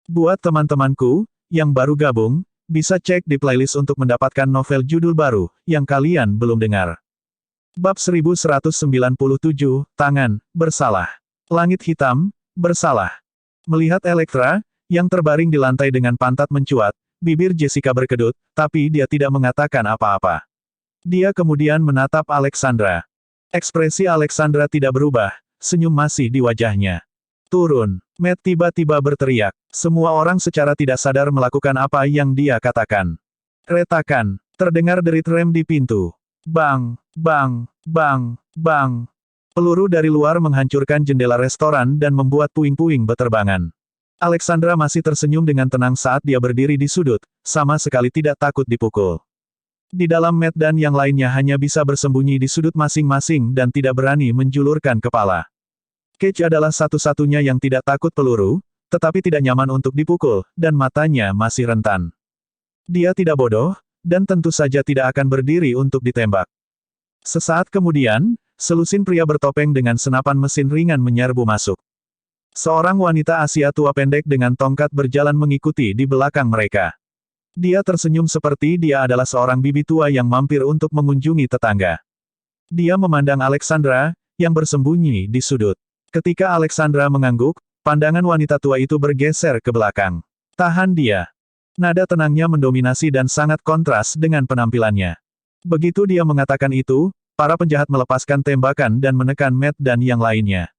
Buat teman-temanku, yang baru gabung, bisa cek di playlist untuk mendapatkan novel judul baru, yang kalian belum dengar. Bab 1197, Tangan, Bersalah. Langit hitam, bersalah. Melihat Elektra, yang terbaring di lantai dengan pantat mencuat, bibir Jessica berkedut, tapi dia tidak mengatakan apa-apa. Dia kemudian menatap Alexandra. Ekspresi Alexandra tidak berubah, senyum masih di wajahnya. Turun, Matt tiba-tiba berteriak. Semua orang secara tidak sadar melakukan apa yang dia katakan. Retakan, terdengar derit rem di pintu. Bang, bang, bang, bang. Peluru dari luar menghancurkan jendela restoran dan membuat puing-puing beterbangan. Alexandra masih tersenyum dengan tenang saat dia berdiri di sudut, sama sekali tidak takut dipukul. Di dalam Matt dan yang lainnya hanya bisa bersembunyi di sudut masing-masing dan tidak berani menjulurkan kepala. Cage adalah satu-satunya yang tidak takut peluru, tetapi tidak nyaman untuk dipukul, dan matanya masih rentan. Dia tidak bodoh, dan tentu saja tidak akan berdiri untuk ditembak. Sesaat kemudian, selusin pria bertopeng dengan senapan mesin ringan menyerbu masuk. Seorang wanita Asia tua pendek dengan tongkat berjalan mengikuti di belakang mereka. Dia tersenyum seperti dia adalah seorang bibi tua yang mampir untuk mengunjungi tetangga. Dia memandang Alexandra, yang bersembunyi di sudut. Ketika Alexandra mengangguk, pandangan wanita tua itu bergeser ke belakang. Tahan dia. Nada tenangnya mendominasi dan sangat kontras dengan penampilannya. Begitu dia mengatakan itu, para penjahat melepaskan tembakan dan menekan Matt dan yang lainnya.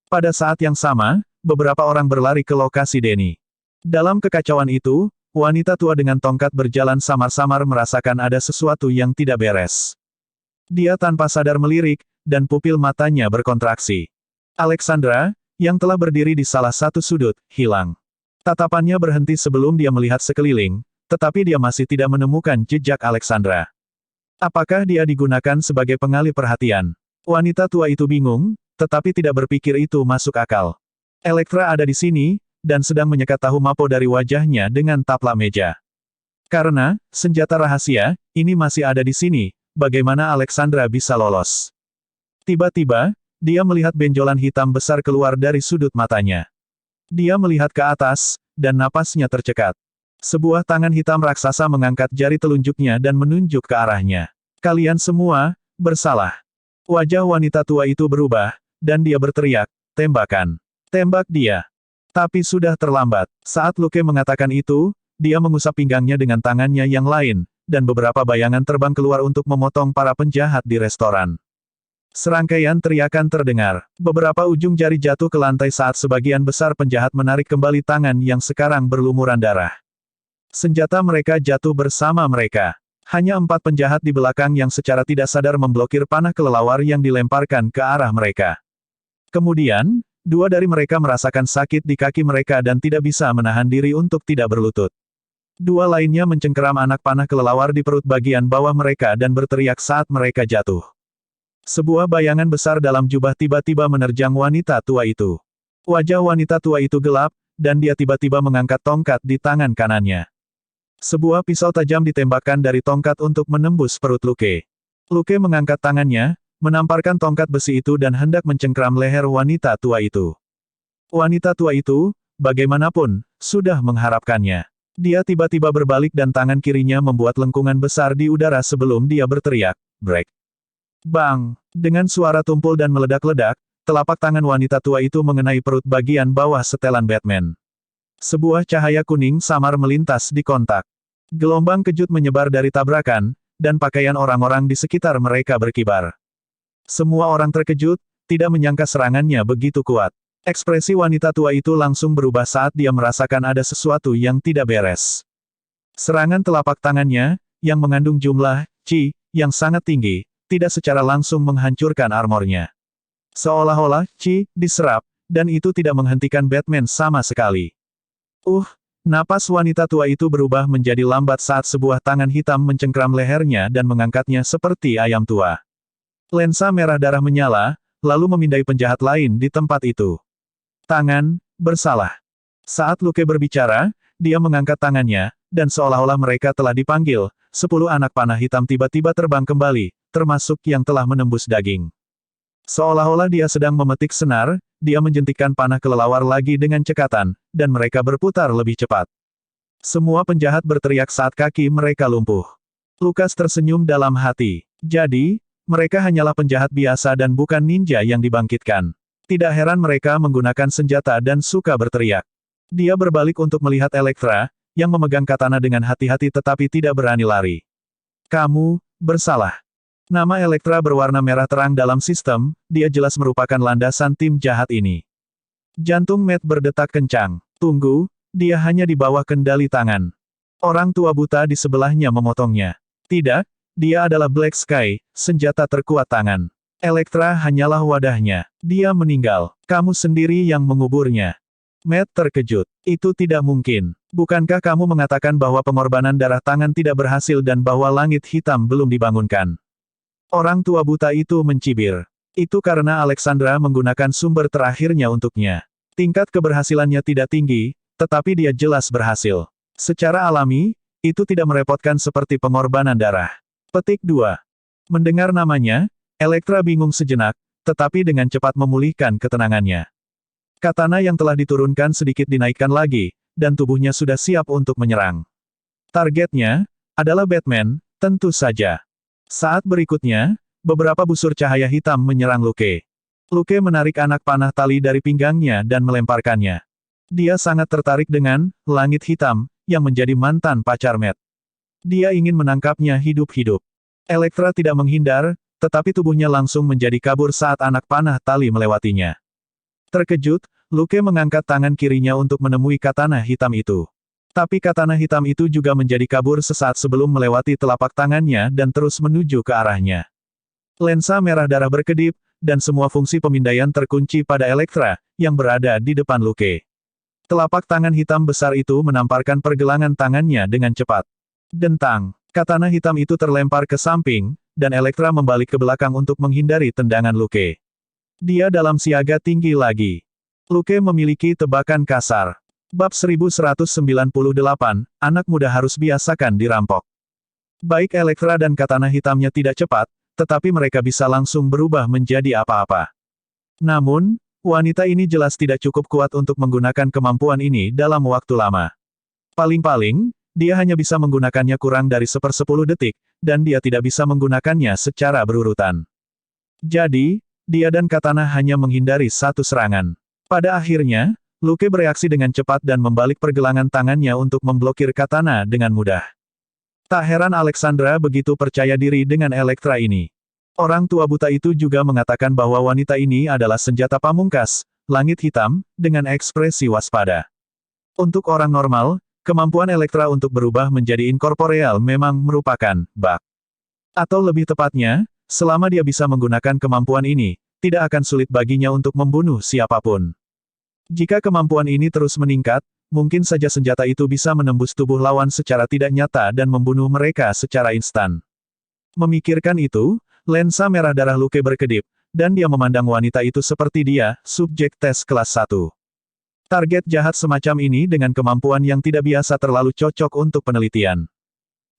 Pada saat yang sama, beberapa orang berlari ke lokasi Denny. Dalam kekacauan itu, wanita tua dengan tongkat berjalan samar-samar merasakan ada sesuatu yang tidak beres. Dia tanpa sadar melirik, dan pupil matanya berkontraksi. Alexandra, yang telah berdiri di salah satu sudut, hilang. Tatapannya berhenti sebelum dia melihat sekeliling, tetapi dia masih tidak menemukan jejak Alexandra. Apakah dia digunakan sebagai pengalih perhatian? Wanita tua itu bingung, tetapi tidak berpikir itu masuk akal. Elektra ada di sini, dan sedang menyekat tahu mapo dari wajahnya dengan taplak meja. Karena, senjata rahasia, ini masih ada di sini, bagaimana Alexandra bisa lolos? Tiba-tiba, dia melihat benjolan hitam besar keluar dari sudut matanya. Dia melihat ke atas, dan napasnya tercekat. Sebuah tangan hitam raksasa mengangkat jari telunjuknya dan menunjuk ke arahnya. Kalian semua, bersalah. Wajah wanita tua itu berubah, dan dia berteriak, tembakan. Tembak dia. Tapi sudah terlambat. Saat Luke mengatakan itu, dia mengusap pinggangnya dengan tangannya yang lain, dan beberapa bayangan terbang keluar untuk memotong para penjahat di restoran. Serangkaian teriakan terdengar. Beberapa ujung jari jatuh ke lantai saat sebagian besar penjahat menarik kembali tangan yang sekarang berlumuran darah. Senjata mereka jatuh bersama mereka. Hanya 4 penjahat di belakang yang secara tidak sadar memblokir panah kelelawar yang dilemparkan ke arah mereka. Kemudian, 2 dari mereka merasakan sakit di kaki mereka dan tidak bisa menahan diri untuk tidak berlutut. 2 lainnya mencengkeram anak panah kelelawar di perut bagian bawah mereka dan berteriak saat mereka jatuh. Sebuah bayangan besar dalam jubah tiba-tiba menerjang wanita tua itu. Wajah wanita tua itu gelap, dan dia tiba-tiba mengangkat tongkat di tangan kanannya. Sebuah pisau tajam ditembakkan dari tongkat untuk menembus perut Luke. Luke mengangkat tangannya, menamparkan tongkat besi itu dan hendak mencengkeram leher wanita tua itu. Wanita tua itu, bagaimanapun, sudah mengharapkannya. Dia tiba-tiba berbalik dan tangan kirinya membuat lengkungan besar di udara sebelum dia berteriak, break. Bang! Dengan suara tumpul dan meledak-ledak, telapak tangan wanita tua itu mengenai perut bagian bawah setelan Batman. Sebuah cahaya kuning samar melintas di kontak. Gelombang kejut menyebar dari tabrakan, dan pakaian orang-orang di sekitar mereka berkibar. Semua orang terkejut, tidak menyangka serangannya begitu kuat. Ekspresi wanita tua itu langsung berubah saat dia merasakan ada sesuatu yang tidak beres. Serangan telapak tangannya, yang mengandung jumlah Qi yang sangat tinggi, tidak secara langsung menghancurkan armornya. Seolah-olah Qi diserap, dan itu tidak menghentikan Batman sama sekali. Napas wanita tua itu berubah menjadi lambat saat sebuah tangan hitam mencengkeram lehernya dan mengangkatnya seperti ayam tua. Lensa merah darah menyala, lalu memindai penjahat lain di tempat itu. Tangan, bersalah. Saat Luke berbicara, dia mengangkat tangannya, dan seolah-olah mereka telah dipanggil, 10 anak panah hitam tiba-tiba terbang kembali, termasuk yang telah menembus daging. Seolah-olah dia sedang memetik senar, dia menjentikkan panah kelelawar lagi dengan cekatan, dan mereka berputar lebih cepat. Semua penjahat berteriak saat kaki mereka lumpuh. Lukas tersenyum dalam hati. Jadi, mereka hanyalah penjahat biasa dan bukan ninja yang dibangkitkan. Tidak heran mereka menggunakan senjata dan suka berteriak. Dia berbalik untuk melihat Elektra, yang memegang katana dengan hati-hati tetapi tidak berani lari. Kamu bersalah. Nama Elektra berwarna merah terang dalam sistem, dia jelas merupakan landasan tim jahat ini. Jantung Matt berdetak kencang. Tunggu, dia hanya di bawah kendali tangan. Orang tua buta di sebelahnya memotongnya. Tidak, dia adalah Black Sky, senjata terkuat tangan. Elektra hanyalah wadahnya. Dia meninggal. Kamu sendiri yang menguburnya. Matt terkejut. Itu tidak mungkin. Bukankah kamu mengatakan bahwa pengorbanan darah tangan tidak berhasil dan bahwa langit hitam belum dibangunkan? Orang tua buta itu mencibir. Itu karena Alexandra menggunakan sumber terakhirnya untuknya. Tingkat keberhasilannya tidak tinggi, tetapi dia jelas berhasil. Secara alami, itu tidak merepotkan seperti pengorbanan darah. Petik 2. Mendengar namanya, Elektra bingung sejenak, tetapi dengan cepat memulihkan ketenangannya. Katana yang telah diturunkan sedikit dinaikkan lagi, dan tubuhnya sudah siap untuk menyerang. Targetnya adalah Batman, tentu saja. Saat berikutnya, beberapa busur cahaya hitam menyerang Luke. Luke menarik anak panah tali dari pinggangnya dan melemparkannya. Dia sangat tertarik dengan langit hitam, yang menjadi mantan pacar Matt. Dia ingin menangkapnya hidup-hidup. Elektra tidak menghindar, tetapi tubuhnya langsung menjadi kabur saat anak panah tali melewatinya. Terkejut, Luke mengangkat tangan kirinya untuk menemui katana hitam itu. Tapi katana hitam itu juga menjadi kabur sesaat sebelum melewati telapak tangannya dan terus menuju ke arahnya. Lensa merah darah berkedip, dan semua fungsi pemindaian terkunci pada Elektra, yang berada di depan Luke. Telapak tangan hitam besar itu menamparkan pergelangan tangannya dengan cepat. Dentang, katana hitam itu terlempar ke samping, dan Elektra membalik ke belakang untuk menghindari tendangan Luke. Dia dalam siaga tinggi lagi. Luke memiliki tebakan kasar. Bab 1198, anak muda harus biasakan dirampok. Baik Elektra dan katana hitamnya tidak cepat, tetapi mereka bisa langsung berubah menjadi apa-apa. Namun, wanita ini jelas tidak cukup kuat untuk menggunakan kemampuan ini dalam waktu lama. Paling-paling, dia hanya bisa menggunakannya kurang dari 1/10 detik, dan dia tidak bisa menggunakannya secara berurutan. Jadi, dia dan katana hanya menghindari satu serangan. Pada akhirnya, Luke bereaksi dengan cepat dan membalik pergelangan tangannya untuk memblokir katana dengan mudah. Tak heran Alexandra begitu percaya diri dengan Elektra ini. Orang tua buta itu juga mengatakan bahwa wanita ini adalah senjata pamungkas, langit hitam, dengan ekspresi waspada. Untuk orang normal, kemampuan Elektra untuk berubah menjadi inkorporeal memang merupakan bug. Atau lebih tepatnya, selama dia bisa menggunakan kemampuan ini, tidak akan sulit baginya untuk membunuh siapapun. Jika kemampuan ini terus meningkat, mungkin saja senjata itu bisa menembus tubuh lawan secara tidak nyata dan membunuh mereka secara instan. Memikirkan itu, lensa merah darah Luke berkedip, dan dia memandang wanita itu seperti dia, subjek tes kelas 1. Target jahat semacam ini dengan kemampuan yang tidak biasa terlalu cocok untuk penelitian.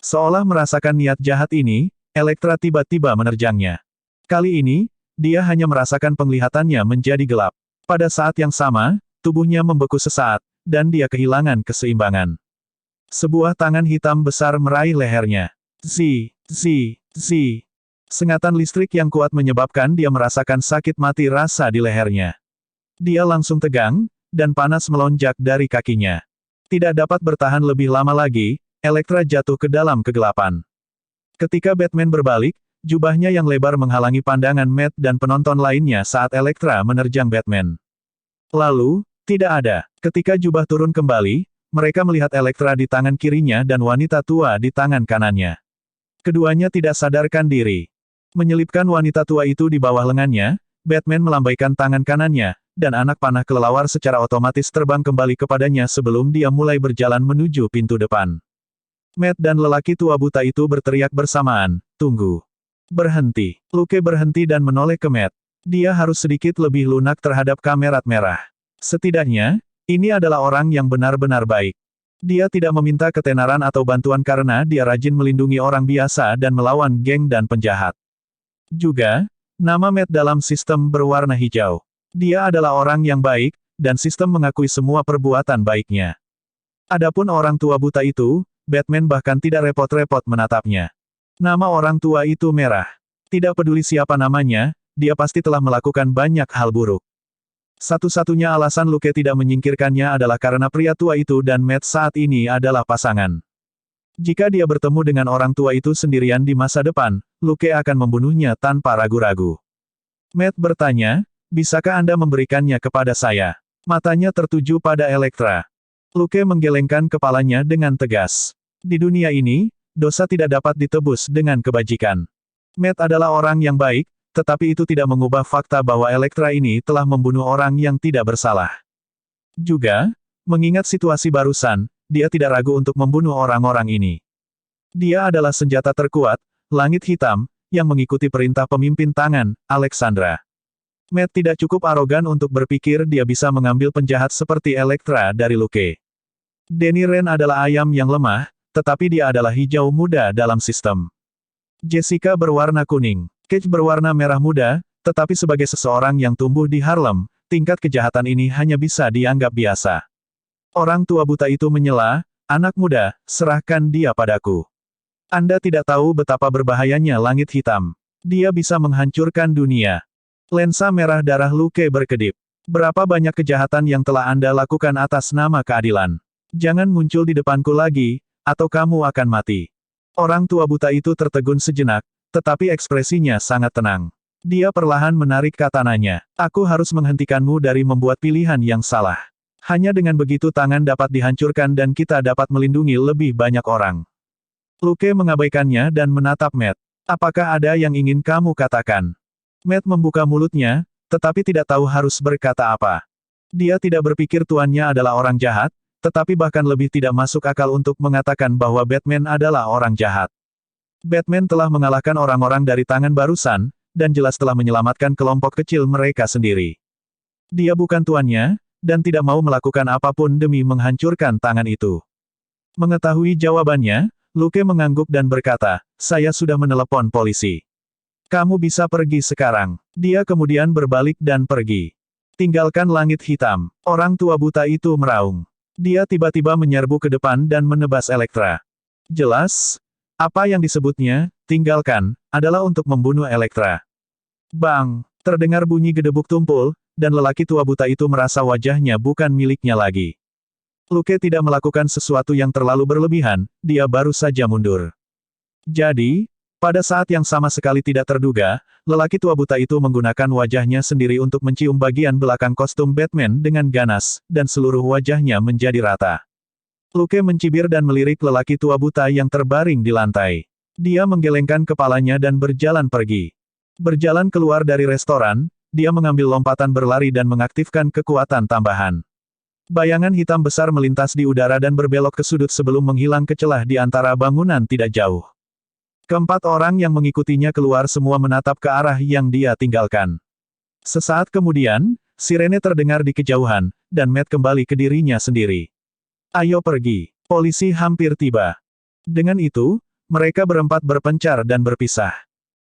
Seolah merasakan niat jahat ini, Elektra tiba-tiba menerjangnya. Kali ini, dia hanya merasakan penglihatannya menjadi gelap. Pada saat yang sama, tubuhnya membeku sesaat, dan dia kehilangan keseimbangan. Sebuah tangan hitam besar meraih lehernya. Z. Sengatan listrik yang kuat menyebabkan dia merasakan sakit mati rasa di lehernya. Dia langsung tegang, dan panas melonjak dari kakinya. Tidak dapat bertahan lebih lama lagi, Elektra jatuh ke dalam kegelapan. Ketika Batman berbalik, jubahnya yang lebar menghalangi pandangan Matt dan penonton lainnya saat Elektra menerjang Batman. Lalu, tidak ada. Ketika jubah turun kembali, mereka melihat Elektra di tangan kirinya dan wanita tua di tangan kanannya. Keduanya tidak sadarkan diri. Menyelipkan wanita tua itu di bawah lengannya, Batman melambaikan tangan kanannya, dan anak panah kelelawar secara otomatis terbang kembali kepadanya sebelum dia mulai berjalan menuju pintu depan. Matt dan lelaki tua buta itu berteriak bersamaan, "Tunggu! Berhenti!" Luke berhenti dan menoleh ke Matt. Dia harus sedikit lebih lunak terhadap kamerat merah. Setidaknya, ini adalah orang yang benar-benar baik. Dia tidak meminta ketenaran atau bantuan karena dia rajin melindungi orang biasa dan melawan geng dan penjahat. Juga, nama Matt dalam sistem berwarna hijau. Dia adalah orang yang baik, dan sistem mengakui semua perbuatan baiknya. Adapun orang tua buta itu, Batman bahkan tidak repot-repot menatapnya. Nama orang tua itu merah. Tidak peduli siapa namanya, dia pasti telah melakukan banyak hal buruk. Satu-satunya alasan Luke tidak menyingkirkannya adalah karena pria tua itu dan Matt saat ini adalah pasangan. Jika dia bertemu dengan orang tua itu sendirian di masa depan, Luke akan membunuhnya tanpa ragu-ragu. Matt bertanya, bisakah Anda memberikannya kepada saya? Matanya tertuju pada Elektra. Luke menggelengkan kepalanya dengan tegas. Di dunia ini, dosa tidak dapat ditebus dengan kebajikan. Matt adalah orang yang baik, tetapi itu tidak mengubah fakta bahwa Elektra ini telah membunuh orang yang tidak bersalah. Juga, mengingat situasi barusan, dia tidak ragu untuk membunuh orang-orang ini. Dia adalah senjata terkuat, langit hitam, yang mengikuti perintah pemimpin tangan, Alexandra. Matt tidak cukup arogan untuk berpikir dia bisa mengambil penjahat seperti Elektra dari Luke. Danny Rand adalah ayam yang lemah, tetapi dia adalah hijau muda dalam sistem. Jessica berwarna kuning. Cage berwarna merah muda, tetapi sebagai seseorang yang tumbuh di Harlem, tingkat kejahatan ini hanya bisa dianggap biasa. Orang tua buta itu menyela, anak muda, serahkan dia padaku. Anda tidak tahu betapa berbahayanya langit hitam. Dia bisa menghancurkan dunia. Lensa merah darah Luke berkedip. Berapa banyak kejahatan yang telah Anda lakukan atas nama keadilan? Jangan muncul di depanku lagi, atau kamu akan mati. Orang tua buta itu tertegun sejenak, tetapi ekspresinya sangat tenang. Dia perlahan menarik katananya. Aku harus menghentikanmu dari membuat pilihan yang salah. Hanya dengan begitu tangan dapat dihancurkan dan kita dapat melindungi lebih banyak orang. Luke mengabaikannya dan menatap Matt. Apakah ada yang ingin kamu katakan? Matt membuka mulutnya, tetapi tidak tahu harus berkata apa. Dia tidak berpikir tuannya adalah orang jahat, tetapi bahkan lebih tidak masuk akal untuk mengatakan bahwa Batman adalah orang jahat. Batman telah mengalahkan orang-orang dari tangan barusan, dan jelas telah menyelamatkan kelompok kecil mereka sendiri. Dia bukan tuannya, dan tidak mau melakukan apapun demi menghancurkan tangan itu. Mengetahui jawabannya, Luke mengangguk dan berkata, saya sudah menelepon polisi. Kamu bisa pergi sekarang. Dia kemudian berbalik dan pergi. Tinggalkan langit hitam. Orang tua buta itu meraung. Dia tiba-tiba menyerbu ke depan dan menebas Elektra. Jelas, apa yang disebutnya, tinggalkan, adalah untuk membunuh Elektra. Bang! Terdengar bunyi gedebuk tumpul, dan lelaki tua buta itu merasa wajahnya bukan miliknya lagi. Luke tidak melakukan sesuatu yang terlalu berlebihan, dia baru saja mundur. Jadi, pada saat yang sama sekali tidak terduga, lelaki tua buta itu menggunakan wajahnya sendiri untuk mencium bagian belakang kostum Batman dengan ganas, dan seluruh wajahnya menjadi rata. Luke mencibir dan melirik lelaki tua buta yang terbaring di lantai. Dia menggelengkan kepalanya dan berjalan pergi. Berjalan keluar dari restoran, dia mengambil lompatan berlari dan mengaktifkan kekuatan tambahan. Bayangan hitam besar melintas di udara dan berbelok ke sudut sebelum menghilang ke celah di antara bangunan tidak jauh. Keempat orang yang mengikutinya keluar semua menatap ke arah yang dia tinggalkan. Sesaat kemudian, sirene terdengar di kejauhan, dan Matt kembali ke dirinya sendiri. Ayo pergi. Polisi hampir tiba. Dengan itu, mereka berempat berpencar dan berpisah.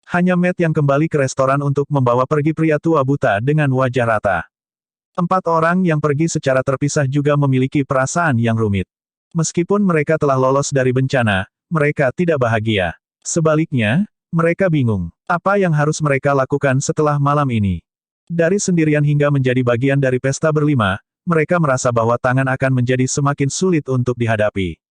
Hanya Matt yang kembali ke restoran untuk membawa pergi pria tua buta dengan wajah rata. Empat orang yang pergi secara terpisah juga memiliki perasaan yang rumit. Meskipun mereka telah lolos dari bencana, mereka tidak bahagia. Sebaliknya, mereka bingung. Apa yang harus mereka lakukan setelah malam ini? Dari sendirian hingga menjadi bagian dari pesta berlima, mereka merasa bahwa tangan akan menjadi semakin sulit untuk dihadapi.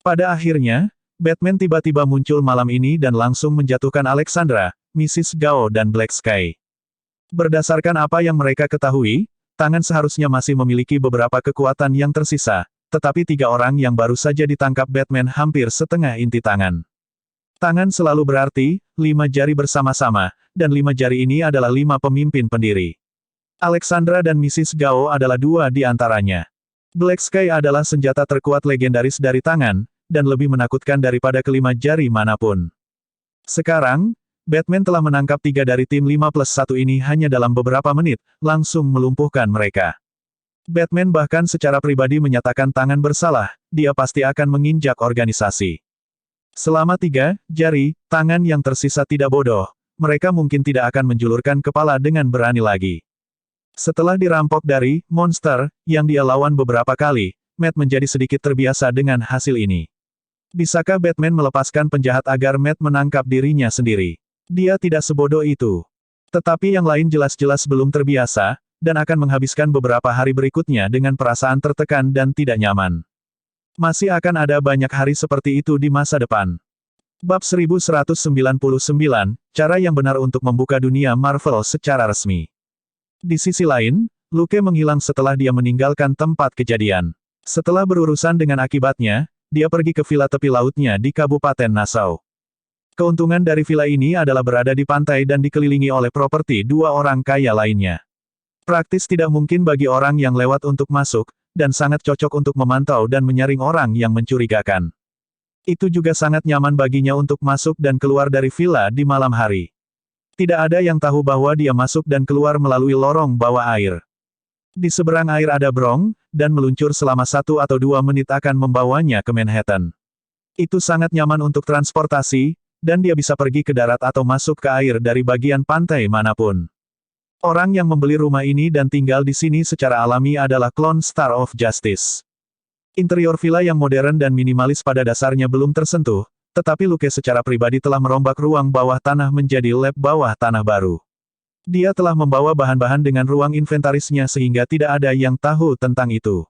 Pada akhirnya, Batman tiba-tiba muncul malam ini dan langsung menjatuhkan Alexandra, Mrs. Gao dan Black Sky. Berdasarkan apa yang mereka ketahui, tangan seharusnya masih memiliki beberapa kekuatan yang tersisa, tetapi tiga orang yang baru saja ditangkap Batman hampir setengah inti tangan. Tangan selalu berarti, 5 jari bersama-sama, dan 5 jari ini adalah 5 pemimpin pendiri. Alexandra dan Mrs. Gao adalah 2 di antaranya. Black Sky adalah senjata terkuat legendaris dari tangan, dan lebih menakutkan daripada kelima jari manapun. Sekarang, Batman telah menangkap 3 dari tim 5+1 ini hanya dalam beberapa menit, langsung melumpuhkan mereka. Batman bahkan secara pribadi menyatakan tangan bersalah, dia pasti akan menginjak organisasi. Selama 3 jari, tangan yang tersisa tidak bodoh, mereka mungkin tidak akan menjulurkan kepala dengan berani lagi. Setelah dirampok dari monster yang dia lawan beberapa kali, Matt menjadi sedikit terbiasa dengan hasil ini. Bisakah Batman melepaskan penjahat agar Matt menangkap dirinya sendiri? Dia tidak sebodoh itu. Tetapi yang lain jelas-jelas belum terbiasa, dan akan menghabiskan beberapa hari berikutnya dengan perasaan tertekan dan tidak nyaman. Masih akan ada banyak hari seperti itu di masa depan. Bab 1199, Cara yang benar untuk membuka dunia Marvel secara resmi. Di sisi lain, Luke menghilang setelah dia meninggalkan tempat kejadian. Setelah berurusan dengan akibatnya, dia pergi ke villa tepi lautnya di Kabupaten Nassau. Keuntungan dari villa ini adalah berada di pantai dan dikelilingi oleh properti dua orang kaya lainnya. Praktis tidak mungkin bagi orang yang lewat untuk masuk, dan sangat cocok untuk memantau dan menyaring orang yang mencurigakan. Itu juga sangat nyaman baginya untuk masuk dan keluar dari villa di malam hari. Tidak ada yang tahu bahwa dia masuk dan keluar melalui lorong bawah air. Di seberang air ada Bronx, dan meluncur selama 1 atau 2 menit akan membawanya ke Manhattan. Itu sangat nyaman untuk transportasi, dan dia bisa pergi ke darat atau masuk ke air dari bagian pantai manapun. Orang yang membeli rumah ini dan tinggal di sini secara alami adalah klon Star of Justice. Interior villa yang modern dan minimalis pada dasarnya belum tersentuh, tetapi Luke secara pribadi telah merombak ruang bawah tanah menjadi lab bawah tanah baru. Dia telah membawa bahan-bahan dengan ruang inventarisnya sehingga tidak ada yang tahu tentang itu.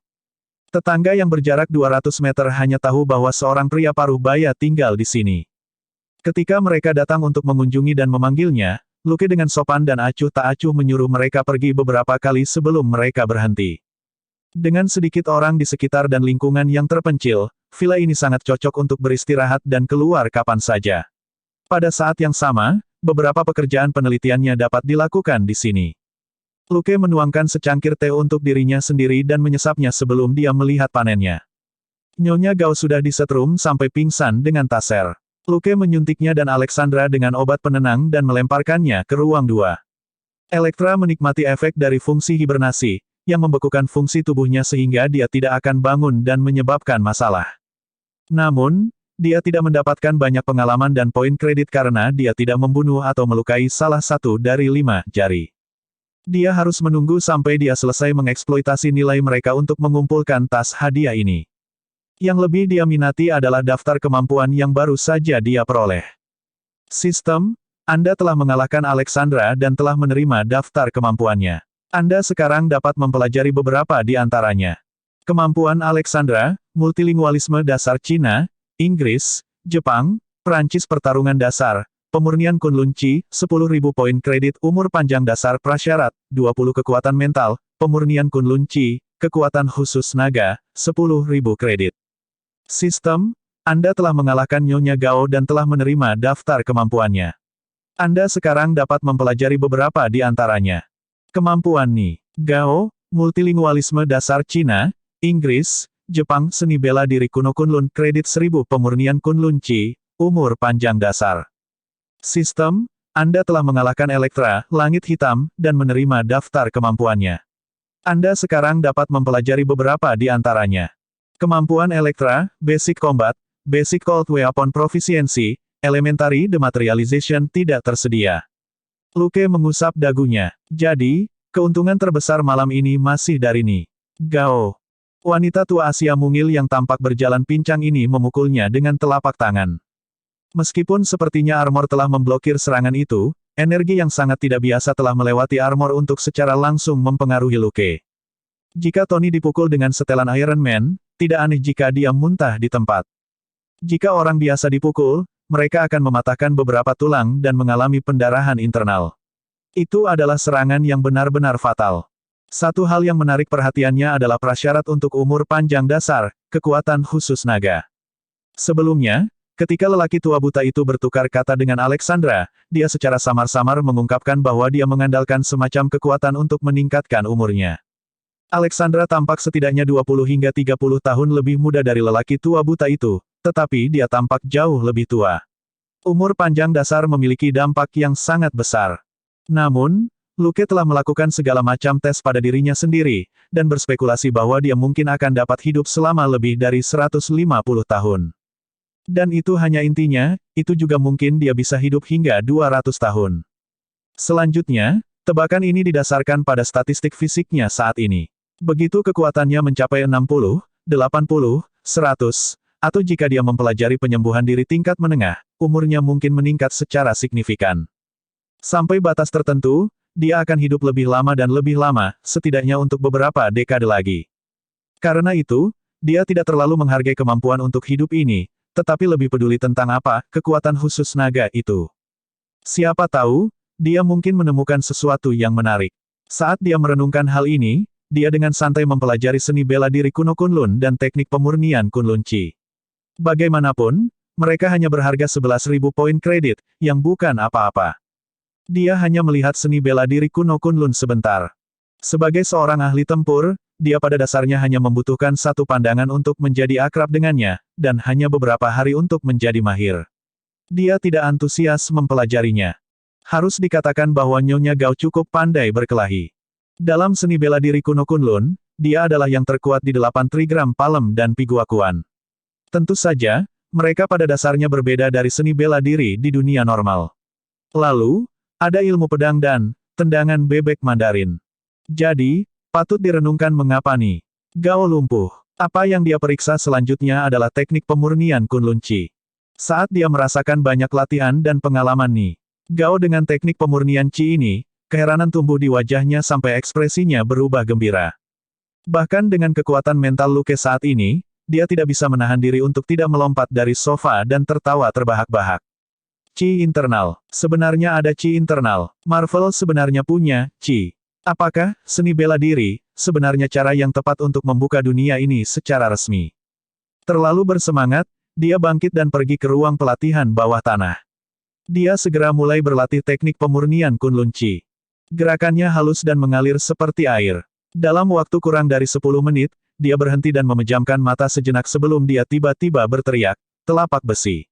Tetangga yang berjarak 200 meter hanya tahu bahwa seorang pria paruh baya tinggal di sini. Ketika mereka datang untuk mengunjungi dan memanggilnya, Luke dengan sopan dan acuh tak acuh menyuruh mereka pergi beberapa kali sebelum mereka berhenti. Dengan sedikit orang di sekitar dan lingkungan yang terpencil, villa ini sangat cocok untuk beristirahat dan keluar kapan saja. Pada saat yang sama, beberapa pekerjaan penelitiannya dapat dilakukan di sini. Luke menuangkan secangkir teh untuk dirinya sendiri dan menyesapnya sebelum dia melihat panennya. Nyonya Gao sudah disetrum sampai pingsan dengan taser. Luke menyuntiknya dan Alexandra dengan obat penenang dan melemparkannya ke ruang 2. Elektra menikmati efek dari fungsi hibernasi, yang membekukan fungsi tubuhnya sehingga dia tidak akan bangun dan menyebabkan masalah. Namun, dia tidak mendapatkan banyak pengalaman dan poin kredit karena dia tidak membunuh atau melukai salah satu dari 5 jari. Dia harus menunggu sampai dia selesai mengeksploitasi nilai mereka untuk mengumpulkan tas hadiah ini. Yang lebih dia minati adalah daftar kemampuan yang baru saja dia peroleh. Sistem, Anda telah mengalahkan Alexandra dan telah menerima daftar kemampuannya. Anda sekarang dapat mempelajari beberapa di antaranya. Kemampuan Alexandra, multilingualisme dasar Cina, Inggris, Jepang, Perancis pertarungan dasar, pemurnian Kunlun Chi, 10.000 poin kredit umur panjang dasar prasyarat, 20 kekuatan mental, pemurnian Kunlun Chi, kekuatan khusus naga, 10.000 kredit. Sistem, Anda telah mengalahkan Nyonya Gao dan telah menerima daftar kemampuannya. Anda sekarang dapat mempelajari beberapa di antaranya. Kemampuan Ni Gao, multilingualisme dasar Cina, Inggris, Jepang seni bela diri kuno Kunlun kredit 1000 pemurnian Kunlun Chi, umur panjang dasar. Sistem, Anda telah mengalahkan Elektra, langit hitam, dan menerima daftar kemampuannya. Anda sekarang dapat mempelajari beberapa di antaranya. Kemampuan Elektra, Basic Combat, Basic Cold Weapon Proficiency, Elementary Dematerialization tidak tersedia. Luke mengusap dagunya. Jadi, keuntungan terbesar malam ini masih dari Ni Gao. Wanita tua Asia mungil yang tampak berjalan pincang ini memukulnya dengan telapak tangan. Meskipun sepertinya armor telah memblokir serangan itu, energi yang sangat tidak biasa telah melewati armor untuk secara langsung mempengaruhi Luke. Jika Tony dipukul dengan setelan Iron Man, tidak aneh jika dia muntah di tempat. Jika orang biasa dipukul, mereka akan mematahkan beberapa tulang dan mengalami pendarahan internal. Itu adalah serangan yang benar-benar fatal. Satu hal yang menarik perhatiannya adalah prasyarat untuk umur panjang dasar, kekuatan khusus naga. Sebelumnya, ketika lelaki tua buta itu bertukar kata dengan Alexandra, dia secara samar-samar mengungkapkan bahwa dia mengandalkan semacam kekuatan untuk meningkatkan umurnya. Alexandra tampak setidaknya 20 hingga 30 tahun lebih muda dari lelaki tua buta itu, tetapi dia tampak jauh lebih tua. Umur panjang dasar memiliki dampak yang sangat besar. Namun, Luke telah melakukan segala macam tes pada dirinya sendiri, dan berspekulasi bahwa dia mungkin akan dapat hidup selama lebih dari 150 tahun. Dan itu hanya intinya, itu juga mungkin dia bisa hidup hingga 200 tahun. Selanjutnya, Tebakan ini didasarkan pada statistik fisiknya saat ini. Begitu kekuatannya mencapai 60, 80, 100, atau jika dia mempelajari penyembuhan diri tingkat menengah, umurnya mungkin meningkat secara signifikan. Sampai batas tertentu, dia akan hidup lebih lama dan lebih lama, setidaknya untuk beberapa dekade lagi. Karena itu, dia tidak terlalu menghargai kemampuan untuk hidup ini, tetapi lebih peduli tentang apa kekuatan khusus naga itu. Siapa tahu, dia mungkin menemukan sesuatu yang menarik. Saat dia merenungkan hal ini, dia dengan santai mempelajari seni bela diri kuno Kunlun dan teknik pemurnian Kunlun Chi. Bagaimanapun, mereka hanya berharga 11.000 poin kredit, yang bukan apa-apa. Dia hanya melihat seni bela diri kuno Kunlun sebentar. Sebagai seorang ahli tempur, dia pada dasarnya hanya membutuhkan satu pandangan untuk menjadi akrab dengannya, dan hanya beberapa hari untuk menjadi mahir. Dia tidak antusias mempelajarinya. Harus dikatakan bahwa Nyonya Gao cukup pandai berkelahi. Dalam seni bela diri kuno Kunlun, dia adalah yang terkuat di 8 Trigram Palem dan Piguakuan. Tentu saja, mereka pada dasarnya berbeda dari seni bela diri di dunia normal. Lalu, ada ilmu pedang dan tendangan bebek Mandarin. Jadi, patut direnungkan mengapa nih Gao lumpuh. Apa yang dia periksa selanjutnya adalah teknik pemurnian Kunlun Chi. Saat dia merasakan banyak latihan dan pengalaman nih Gao dengan teknik pemurnian Chi ini, keheranan tumbuh di wajahnya sampai ekspresinya berubah gembira. Bahkan dengan kekuatan mental Luke saat ini, dia tidak bisa menahan diri untuk tidak melompat dari sofa dan tertawa terbahak-bahak. Chi internal. Sebenarnya ada Chi internal. Marvel sebenarnya punya Chi. Apakah seni bela diri sebenarnya cara yang tepat untuk membuka dunia ini secara resmi? Terlalu bersemangat, dia bangkit dan pergi ke ruang pelatihan bawah tanah. Dia segera mulai berlatih teknik pemurnian Kunlun Chi. Gerakannya halus dan mengalir seperti air. Dalam waktu kurang dari 10 menit, dia berhenti dan memejamkan mata sejenak sebelum dia tiba-tiba berteriak, "Telapak besi."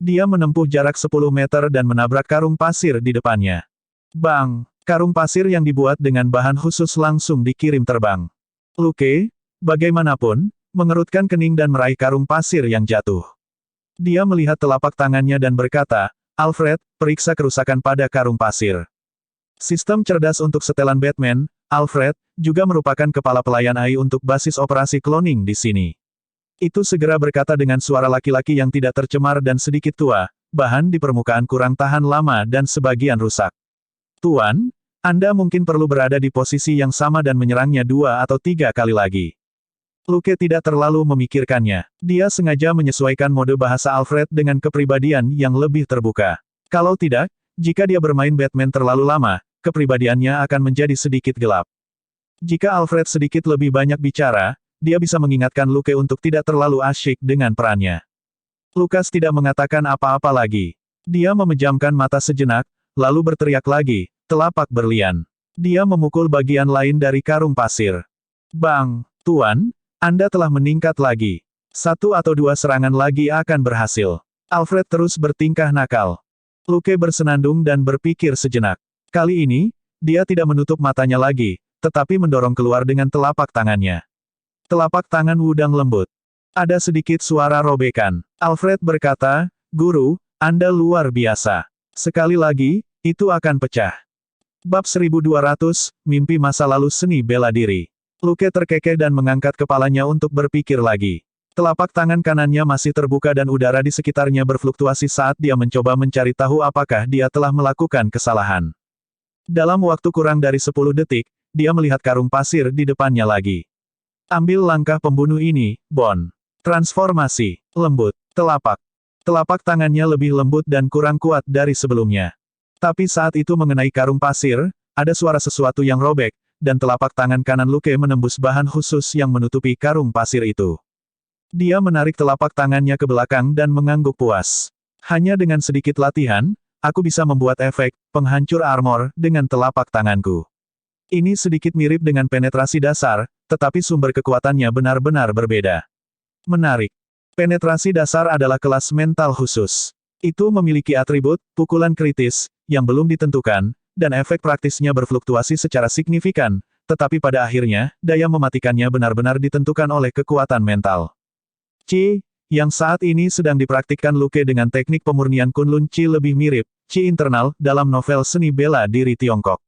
Dia menempuh jarak 10 meter dan menabrak karung pasir di depannya. Bang! Karung pasir yang dibuat dengan bahan khusus langsung dikirim terbang. Luke, bagaimanapun, mengerutkan kening dan meraih karung pasir yang jatuh. Dia melihat telapak tangannya dan berkata, "Alfred, periksa kerusakan pada karung pasir." Sistem cerdas untuk setelan Batman, Alfred, juga merupakan kepala pelayan AI untuk basis operasi cloning di sini. Itu segera berkata dengan suara laki-laki yang tidak tercemar dan sedikit tua, "Bahan di permukaan kurang tahan lama dan sebagian rusak. Tuan, Anda mungkin perlu berada di posisi yang sama dan menyerangnya 2 atau 3 kali lagi." Luke tidak terlalu memikirkannya. Dia sengaja menyesuaikan mode bahasa Alfred dengan kepribadian yang lebih terbuka. Kalau tidak, jika dia bermain Batman terlalu lama, kepribadiannya akan menjadi sedikit gelap. Jika Alfred sedikit lebih banyak bicara, dia bisa mengingatkan Luke untuk tidak terlalu asyik dengan perannya. Lukas tidak mengatakan apa-apa lagi. Dia memejamkan mata sejenak, lalu berteriak lagi, "Telapak berlian." Dia memukul bagian lain dari karung pasir. Bang! Tuan, Anda telah meningkat lagi. 1 atau 2 serangan lagi akan berhasil. Alfred terus bertingkah nakal. Luke bersenandung dan berpikir sejenak. Kali ini, dia tidak menutup matanya lagi, tetapi mendorong keluar dengan telapak tangannya. Telapak tangan Wudang lembut. Ada sedikit suara robekan. Alfred berkata, "Guru, Anda luar biasa. Sekali lagi, itu akan pecah." Bab 1200, Mimpi Masa Lalu Seni Bela Diri. Luke terkekeh dan mengangkat kepalanya untuk berpikir lagi. Telapak tangan kanannya masih terbuka dan udara di sekitarnya berfluktuasi saat dia mencoba mencari tahu apakah dia telah melakukan kesalahan. Dalam waktu kurang dari 10 detik, dia melihat karung pasir di depannya lagi. Ambil langkah pembunuh ini, Bon. Transformasi. Lembut. Telapak. Telapak tangannya lebih lembut dan kurang kuat dari sebelumnya. Tapi saat itu mengenai karung pasir, ada suara sesuatu yang robek, dan telapak tangan kanan Luke menembus bahan khusus yang menutupi karung pasir itu. Dia menarik telapak tangannya ke belakang dan mengangguk puas. Hanya dengan sedikit latihan, aku bisa membuat efek penghancur armor dengan telapak tanganku. Ini sedikit mirip dengan penetrasi dasar, tetapi sumber kekuatannya benar-benar berbeda. Menarik. Penetrasi dasar adalah kelas mental khusus. Itu memiliki atribut pukulan kritis yang belum ditentukan, dan efek praktisnya berfluktuasi secara signifikan, tetapi pada akhirnya, daya mematikannya benar-benar ditentukan oleh kekuatan mental. Chi, yang saat ini sedang dipraktikkan Luke dengan teknik pemurnian Kunlun Chi lebih mirip Chi internal dalam novel seni bela diri Tiongkok.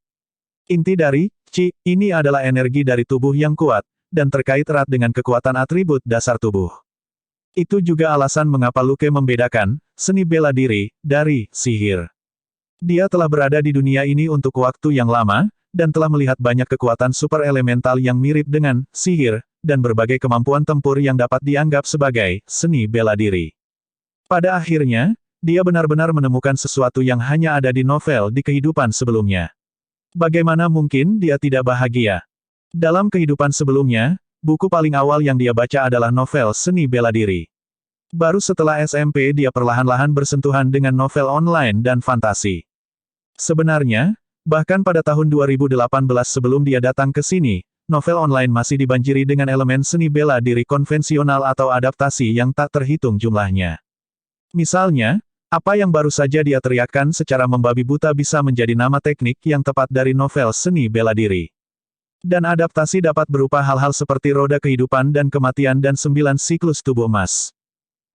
Inti dari Qi ini adalah energi dari tubuh yang kuat, dan terkait erat dengan kekuatan atribut dasar tubuh. Itu juga alasan mengapa Luke membedakan seni bela diri dari sihir. Dia telah berada di dunia ini untuk waktu yang lama, dan telah melihat banyak kekuatan super elemental yang mirip dengan sihir, dan berbagai kemampuan tempur yang dapat dianggap sebagai seni bela diri. Pada akhirnya, dia benar-benar menemukan sesuatu yang hanya ada di novel di kehidupan sebelumnya. Bagaimana mungkin dia tidak bahagia? Dalam kehidupan sebelumnya, buku paling awal yang dia baca adalah novel seni bela diri. Baru setelah SMP dia perlahan-lahan bersentuhan dengan novel online dan fantasi. Sebenarnya, bahkan pada tahun 2018 sebelum dia datang ke sini, novel online masih dibanjiri dengan elemen seni bela diri konvensional atau adaptasi yang tak terhitung jumlahnya. Misalnya, apa yang baru saja dia teriakkan secara membabi buta bisa menjadi nama teknik yang tepat dari novel seni bela diri. Dan adaptasi dapat berupa hal-hal seperti roda kehidupan dan kematian dan 9 siklus tubuh emas.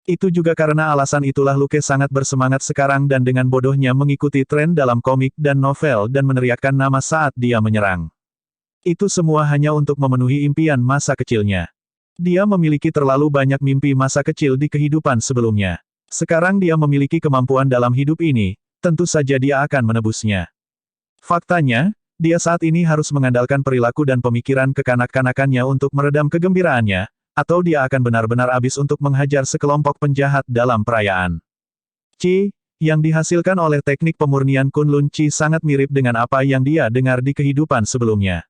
Itu juga karena alasan itulah Luke sangat bersemangat sekarang dan dengan bodohnya mengikuti tren dalam komik dan novel dan meneriakkan nama saat dia menyerang. Itu semua hanya untuk memenuhi impian masa kecilnya. Dia memiliki terlalu banyak mimpi masa kecil di kehidupan sebelumnya. Sekarang dia memiliki kemampuan dalam hidup ini, tentu saja dia akan menebusnya. Faktanya, dia saat ini harus mengandalkan perilaku dan pemikiran kekanak-kanakannya untuk meredam kegembiraannya, atau dia akan benar-benar habis untuk menghajar sekelompok penjahat dalam perayaan. Qi, yang dihasilkan oleh teknik pemurnian Kunlun Qi sangat mirip dengan apa yang dia dengar di kehidupan sebelumnya.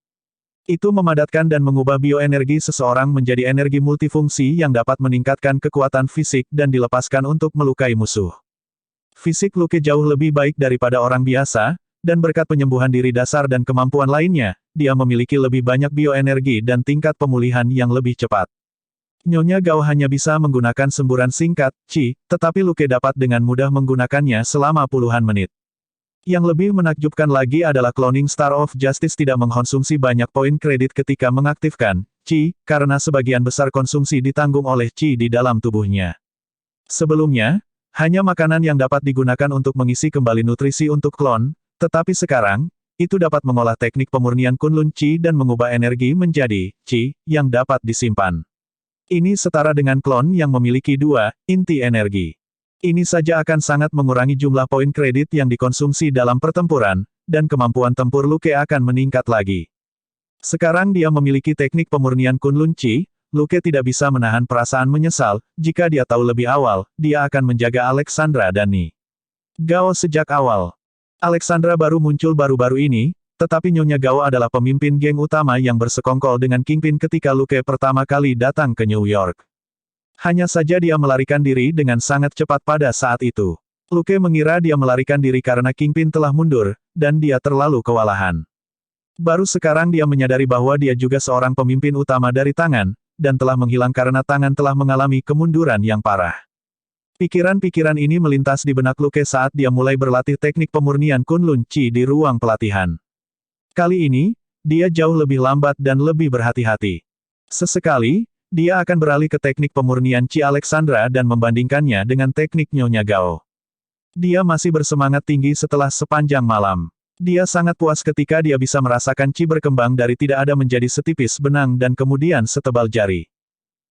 Itu memadatkan dan mengubah bioenergi seseorang menjadi energi multifungsi yang dapat meningkatkan kekuatan fisik dan dilepaskan untuk melukai musuh. Fisik Luke jauh lebih baik daripada orang biasa, dan berkat penyembuhan diri dasar dan kemampuan lainnya, dia memiliki lebih banyak bioenergi dan tingkat pemulihan yang lebih cepat. Nyonya Gao hanya bisa menggunakan semburan singkat, Qi, tetapi Luke dapat dengan mudah menggunakannya selama puluhan menit. Yang lebih menakjubkan lagi adalah Cloning Star of Justice tidak mengkonsumsi banyak poin kredit ketika mengaktifkan Qi, karena sebagian besar konsumsi ditanggung oleh Qi di dalam tubuhnya. Sebelumnya, hanya makanan yang dapat digunakan untuk mengisi kembali nutrisi untuk klon, tetapi sekarang, itu dapat mengolah teknik pemurnian Kunlun Qi dan mengubah energi menjadi Qi, yang dapat disimpan. Ini setara dengan klon yang memiliki 2 inti energi. Ini saja akan sangat mengurangi jumlah poin kredit yang dikonsumsi dalam pertempuran, dan kemampuan tempur Luke akan meningkat lagi. Sekarang dia memiliki teknik pemurnian Kunlun Qi, Luke tidak bisa menahan perasaan menyesal, jika dia tahu lebih awal, dia akan menjaga Alexandra dan Ni Gao sejak awal. Alexandra baru muncul baru-baru ini, tetapi Nyonya Gao adalah pemimpin geng utama yang bersekongkol dengan Kingpin ketika Luke pertama kali datang ke New York. Hanya saja dia melarikan diri dengan sangat cepat pada saat itu. Luke mengira dia melarikan diri karena Kingpin telah mundur, dan dia terlalu kewalahan. Baru sekarang dia menyadari bahwa dia juga seorang pemimpin utama dari tangan, dan telah menghilang karena tangan telah mengalami kemunduran yang parah. Pikiran-pikiran ini melintas di benak Luke saat dia mulai berlatih teknik pemurnian Kunlun Qi di ruang pelatihan. Kali ini, dia jauh lebih lambat dan lebih berhati-hati. Sesekali, dia akan beralih ke teknik pemurnian Qi Alexandra dan membandingkannya dengan teknik Nyonya Gao. Dia masih bersemangat tinggi setelah sepanjang malam. Dia sangat puas ketika dia bisa merasakan Qi berkembang dari tidak ada menjadi setipis benang dan kemudian setebal jari.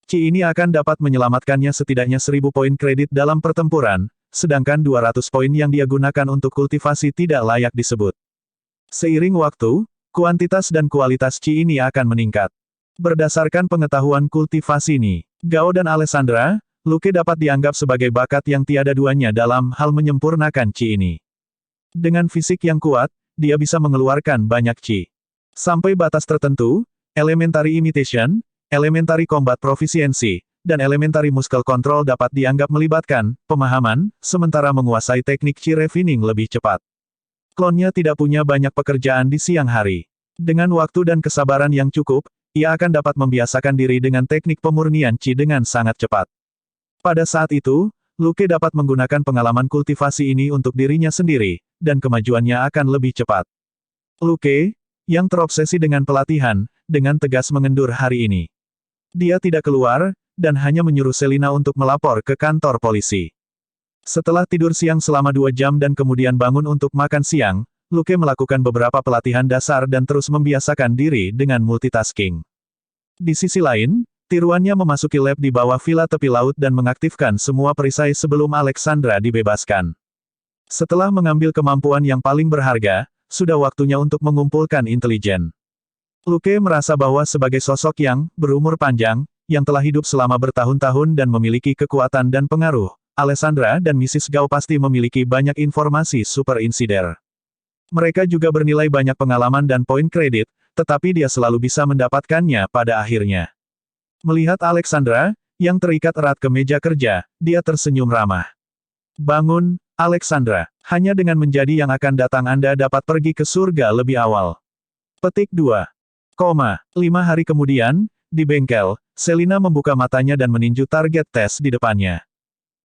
Qi ini akan dapat menyelamatkannya setidaknya 1000 poin kredit dalam pertempuran, sedangkan 200 poin yang dia gunakan untuk kultivasi tidak layak disebut. Seiring waktu, kuantitas dan kualitas Qi ini akan meningkat. Berdasarkan pengetahuan kultivasi Ni Gao dan Alessandra, Luke dapat dianggap sebagai bakat yang tiada duanya dalam hal menyempurnakan Qi ini. Dengan fisik yang kuat, dia bisa mengeluarkan banyak Qi. Sampai batas tertentu, Elementary Imitation, Elementary Combat Proficiency, dan Elementary Muscle Control dapat dianggap melibatkan pemahaman, sementara menguasai teknik Qi Refining lebih cepat. Klonnya tidak punya banyak pekerjaan di siang hari. Dengan waktu dan kesabaran yang cukup, ia akan dapat membiasakan diri dengan teknik pemurnian Qi dengan sangat cepat. Pada saat itu, Luke dapat menggunakan pengalaman kultivasi ini untuk dirinya sendiri, dan kemajuannya akan lebih cepat. Luke, yang terobsesi dengan pelatihan, dengan tegas mengendur hari ini. Dia tidak keluar, dan hanya menyuruh Selina untuk melapor ke kantor polisi. Setelah tidur siang selama 2 jam dan kemudian bangun untuk makan siang, Luke melakukan beberapa pelatihan dasar dan terus membiasakan diri dengan multitasking. Di sisi lain, tiruannya memasuki lab di bawah villa tepi laut dan mengaktifkan semua perisai sebelum Alexandra dibebaskan. Setelah mengambil kemampuan yang paling berharga, sudah waktunya untuk mengumpulkan intelijen. Luke merasa bahwa sebagai sosok yang berumur panjang, yang telah hidup selama bertahun-tahun dan memiliki kekuatan dan pengaruh, Alessandra dan Mrs. Gao pasti memiliki banyak informasi super insider. Mereka juga bernilai banyak pengalaman dan poin kredit, tetapi dia selalu bisa mendapatkannya pada akhirnya. Melihat Alexandra, yang terikat erat ke meja kerja, dia tersenyum ramah. Bangun, Alexandra. Hanya dengan menjadi yang akan datang Anda dapat pergi ke surga lebih awal. Petik 2. 5 hari kemudian, di bengkel, Selina membuka matanya dan meninju target tes di depannya.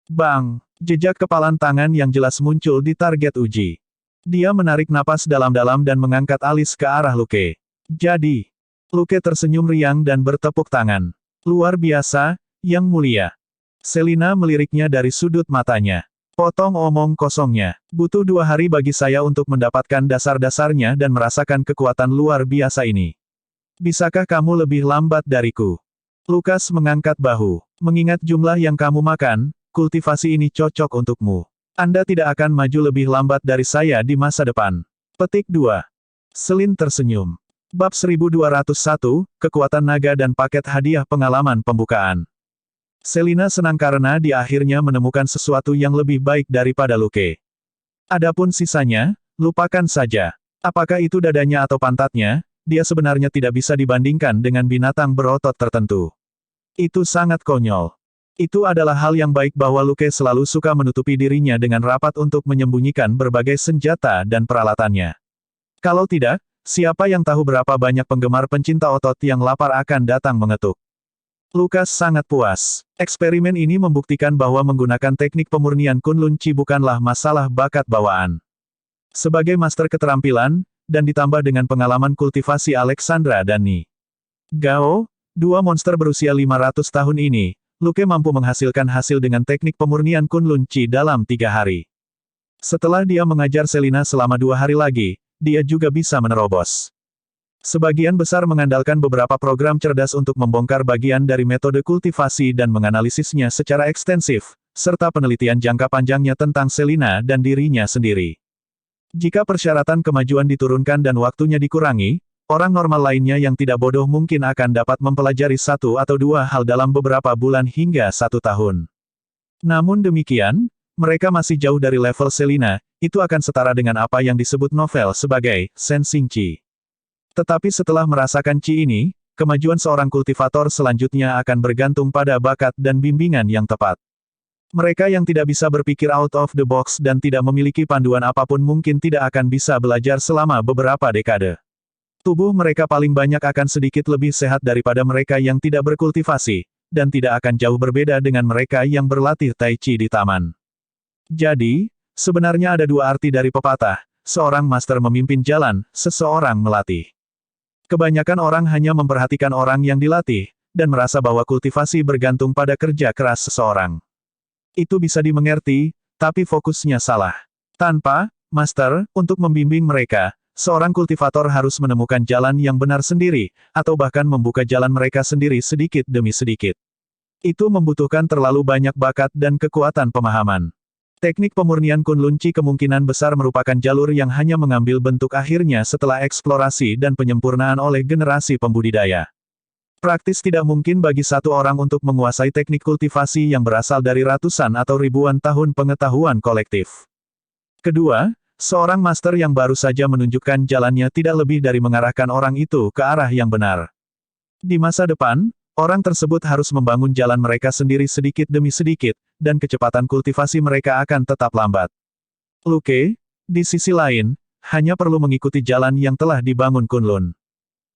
Bang! Jejak kepalan tangan yang jelas muncul di target uji. Dia menarik napas dalam-dalam dan mengangkat alis ke arah Luke. Jadi, Luke tersenyum riang dan bertepuk tangan. Luar biasa, Yang Mulia. Selina meliriknya dari sudut matanya. Potong omong kosongnya. Butuh 2 hari bagi saya untuk mendapatkan dasar-dasarnya dan merasakan kekuatan luar biasa ini. Bisakah kamu lebih lambat dariku? Lukas mengangkat bahu. Mengingat jumlah yang kamu makan, kultivasi ini cocok untukmu. Anda tidak akan maju lebih lambat dari saya di masa depan. Petik 2. Selin tersenyum. Bab 1201, Kekuatan Naga dan Paket Hadiah Pengalaman Pembukaan. Selina senang karena dia akhirnya menemukan sesuatu yang lebih baik daripada Luke. Adapun sisanya, lupakan saja. Apakah itu dadanya atau pantatnya, dia sebenarnya tidak bisa dibandingkan dengan binatang berotot tertentu. Itu sangat konyol. Itu adalah hal yang baik bahwa Luke selalu suka menutupi dirinya dengan rapat untuk menyembunyikan berbagai senjata dan peralatannya. Kalau tidak, siapa yang tahu berapa banyak penggemar pencinta otot yang lapar akan datang mengetuk. Lukas sangat puas. Eksperimen ini membuktikan bahwa menggunakan teknik pemurnian Kunlun Chi bukanlah masalah bakat bawaan. Sebagai master keterampilan, dan ditambah dengan pengalaman kultivasi Alexandra dan Ni Gao, 2 monster berusia 500 tahun ini, Luke mampu menghasilkan hasil dengan teknik pemurnian Kunlun Chi dalam 3 hari. Setelah dia mengajar Selina selama 2 hari lagi, dia juga bisa menerobos. Sebagian besar mengandalkan beberapa program cerdas untuk membongkar bagian dari metode kultivasi dan menganalisisnya secara ekstensif, serta penelitian jangka panjangnya tentang Selina dan dirinya sendiri. Jika persyaratan kemajuan diturunkan dan waktunya dikurangi, orang normal lainnya yang tidak bodoh mungkin akan dapat mempelajari 1 atau 2 hal dalam beberapa bulan hingga 1 tahun. Namun demikian, mereka masih jauh dari level Selina, itu akan setara dengan apa yang disebut novel sebagai sensing Chi. Tetapi setelah merasakan Chi ini, kemajuan seorang kultivator selanjutnya akan bergantung pada bakat dan bimbingan yang tepat. Mereka yang tidak bisa berpikir out of the box dan tidak memiliki panduan apapun mungkin tidak akan bisa belajar selama beberapa dekade. Tubuh mereka paling banyak akan sedikit lebih sehat daripada mereka yang tidak berkultivasi, dan tidak akan jauh berbeda dengan mereka yang berlatih Tai Chi di taman. Jadi, sebenarnya ada 2 arti dari pepatah, seorang master memimpin jalan, seseorang melatih. Kebanyakan orang hanya memperhatikan orang yang dilatih, dan merasa bahwa kultivasi bergantung pada kerja keras seseorang. Itu bisa dimengerti, tapi fokusnya salah. Tanpa master untuk membimbing mereka, seorang kultivator harus menemukan jalan yang benar sendiri, atau bahkan membuka jalan mereka sendiri sedikit demi sedikit. Itu membutuhkan terlalu banyak bakat dan kekuatan pemahaman. Teknik pemurnian Kunlun Chi kemungkinan besar merupakan jalur yang hanya mengambil bentuk akhirnya setelah eksplorasi dan penyempurnaan oleh generasi pembudidaya. Praktis tidak mungkin bagi satu orang untuk menguasai teknik kultivasi yang berasal dari ratusan atau ribuan tahun pengetahuan kolektif. Kedua, seorang master yang baru saja menunjukkan jalannya tidak lebih dari mengarahkan orang itu ke arah yang benar. Di masa depan, orang tersebut harus membangun jalan mereka sendiri sedikit demi sedikit, dan kecepatan kultivasi mereka akan tetap lambat. Luke, di sisi lain, hanya perlu mengikuti jalan yang telah dibangun Kunlun.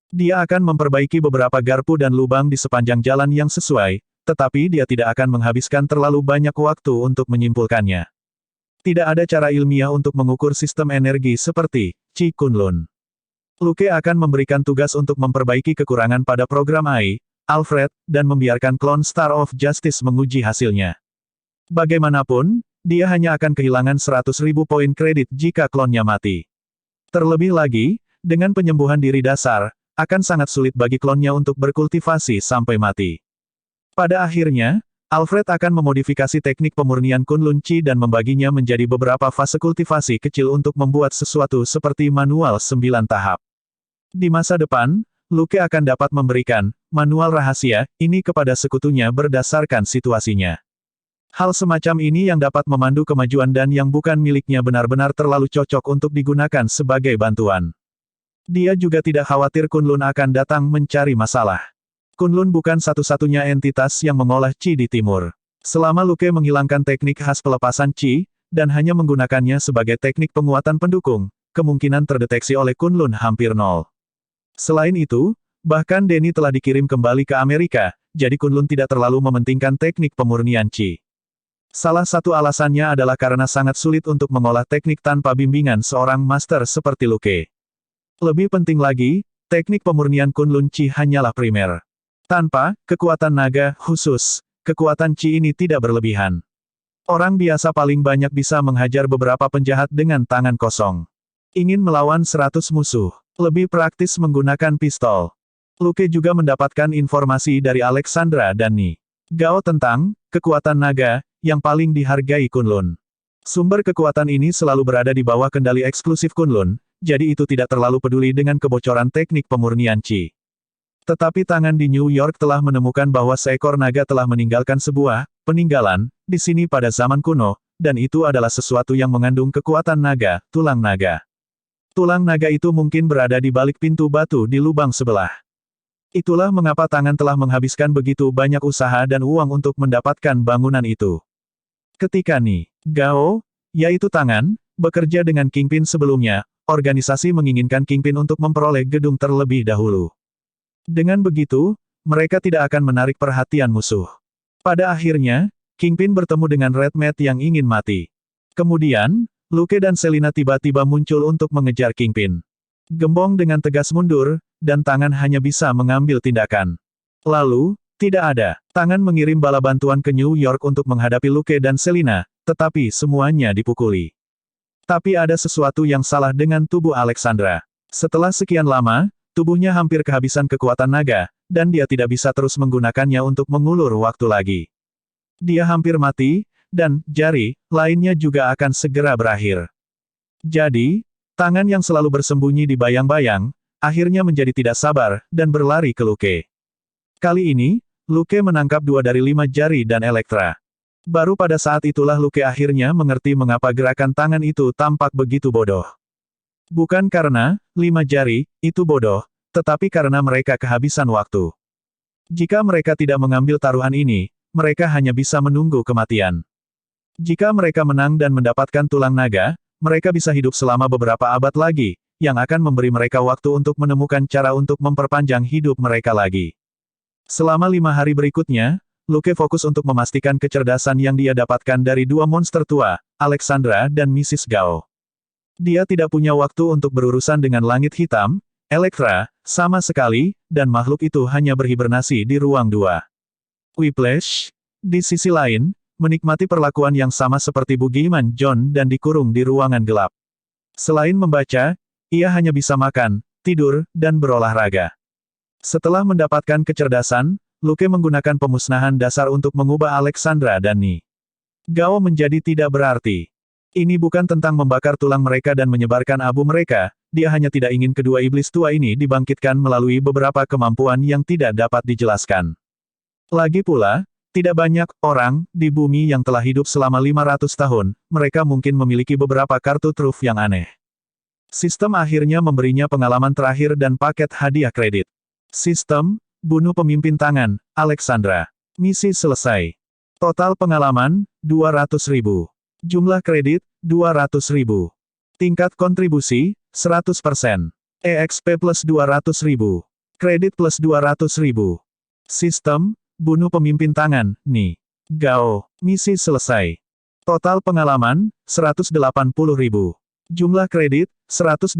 Dia akan memperbaiki beberapa garpu dan lubang di sepanjang jalan yang sesuai, tetapi dia tidak akan menghabiskan terlalu banyak waktu untuk menyimpulkannya. Tidak ada cara ilmiah untuk mengukur sistem energi seperti Chi Kunlun. Luke akan memberikan tugas untuk memperbaiki kekurangan pada program AI, Alfred, dan membiarkan klon Star of Justice menguji hasilnya. Bagaimanapun, dia hanya akan kehilangan 100.000 poin kredit jika klonnya mati. Terlebih lagi, dengan penyembuhan diri dasar, akan sangat sulit bagi klonnya untuk berkultivasi sampai mati. Pada akhirnya, Alfred akan memodifikasi teknik pemurnian Kunlun Chi dan membaginya menjadi beberapa fase kultivasi kecil untuk membuat sesuatu seperti manual 9 tahap. Di masa depan, Luke akan dapat memberikan manual rahasia ini kepada sekutunya berdasarkan situasinya. Hal semacam ini yang dapat memandu kemajuan dan yang bukan miliknya benar-benar terlalu cocok untuk digunakan sebagai bantuan. Dia juga tidak khawatir Kunlun akan datang mencari masalah. Kunlun bukan satu-satunya entitas yang mengolah Qi di timur. Selama Luke menghilangkan teknik khas pelepasan Qi, dan hanya menggunakannya sebagai teknik penguatan pendukung, kemungkinan terdeteksi oleh Kunlun hampir nol. Selain itu, bahkan Denny telah dikirim kembali ke Amerika, jadi Kunlun tidak terlalu mementingkan teknik pemurnian Qi. Salah satu alasannya adalah karena sangat sulit untuk mengolah teknik tanpa bimbingan seorang master seperti Luke. Lebih penting lagi, teknik pemurnian Kunlun Qi hanyalah primer. Tanpa kekuatan naga khusus, kekuatan Qi ini tidak berlebihan. Orang biasa paling banyak bisa menghajar beberapa penjahat dengan tangan kosong. Ingin melawan 100 musuh, lebih praktis menggunakan pistol. Luke juga mendapatkan informasi dari Alexandra dan Ni Gao tentang kekuatan naga yang paling dihargai Kunlun. Sumber kekuatan ini selalu berada di bawah kendali eksklusif Kunlun, jadi itu tidak terlalu peduli dengan kebocoran teknik pemurnian Qi. Tetapi tangan di New York telah menemukan bahwa seekor naga telah meninggalkan sebuah peninggalan di sini pada zaman kuno, dan itu adalah sesuatu yang mengandung kekuatan naga, tulang naga. Tulang naga itu mungkin berada di balik pintu batu di lubang sebelah. Itulah mengapa tangan telah menghabiskan begitu banyak usaha dan uang untuk mendapatkan bangunan itu. Ketika Ni Gao, yaitu tangan, bekerja dengan Kingpin sebelumnya, organisasi menginginkan Kingpin untuk memperoleh gedung terlebih dahulu. Dengan begitu, mereka tidak akan menarik perhatian musuh. Pada akhirnya, Kingpin bertemu dengan Red Mate yang ingin mati. Kemudian, Luke dan Selina tiba-tiba muncul untuk mengejar Kingpin. Gembong dengan tegas mundur, dan tangan hanya bisa mengambil tindakan. Lalu, tidak ada. Tangan mengirim bala bantuan ke New York untuk menghadapi Luke dan Selina, tetapi semuanya dipukuli. Tapi ada sesuatu yang salah dengan tubuh Alexandra. Setelah sekian lama, tubuhnya hampir kehabisan kekuatan naga, dan dia tidak bisa terus menggunakannya untuk mengulur waktu lagi. Dia hampir mati, dan jari lainnya juga akan segera berakhir. Jadi, tangan yang selalu bersembunyi di bayang-bayang, akhirnya menjadi tidak sabar, dan berlari ke Luke. Kali ini, Luke menangkap 2 dari 5 jari dan Elektra. Baru pada saat itulah Luke akhirnya mengerti mengapa gerakan tangan itu tampak begitu bodoh. Bukan karena 5 jari itu bodoh, tetapi karena mereka kehabisan waktu. Jika mereka tidak mengambil taruhan ini, mereka hanya bisa menunggu kematian. Jika mereka menang dan mendapatkan tulang naga, mereka bisa hidup selama beberapa abad lagi, yang akan memberi mereka waktu untuk menemukan cara untuk memperpanjang hidup mereka lagi. Selama 5 hari berikutnya, Luke fokus untuk memastikan kecerdasan yang dia dapatkan dari 2 monster tua, Alexandra dan Mrs. Gao. Dia tidak punya waktu untuk berurusan dengan langit hitam, Elektra, sama sekali, dan makhluk itu hanya berhibernasi di ruang 2. Whiplash, di sisi lain, menikmati perlakuan yang sama seperti Bugiman John dan dikurung di ruangan gelap. Selain membaca, ia hanya bisa makan, tidur, dan berolahraga. Setelah mendapatkan kecerdasan, Luke menggunakan pemusnahan dasar untuk mengubah Alexandra dan Ni Gao menjadi tidak berarti. Ini bukan tentang membakar tulang mereka dan menyebarkan abu mereka, dia hanya tidak ingin kedua iblis tua ini dibangkitkan melalui beberapa kemampuan yang tidak dapat dijelaskan. Lagi pula, tidak banyak orang di bumi yang telah hidup selama 500 tahun, mereka mungkin memiliki beberapa kartu truf yang aneh. Sistem akhirnya memberinya pengalaman terakhir dan paket hadiah kredit. Sistem, bunuh pemimpin tangan, Alexandra. Misi selesai. Total pengalaman, 200.000. Jumlah kredit, 200.000. Tingkat kontribusi, 100%. EXP plus 200.000. Kredit plus 200.000. Sistem, bunuh pemimpin tangan, Ni Gao. Misi selesai. Total pengalaman, 180.000. Jumlah kredit, 180.000.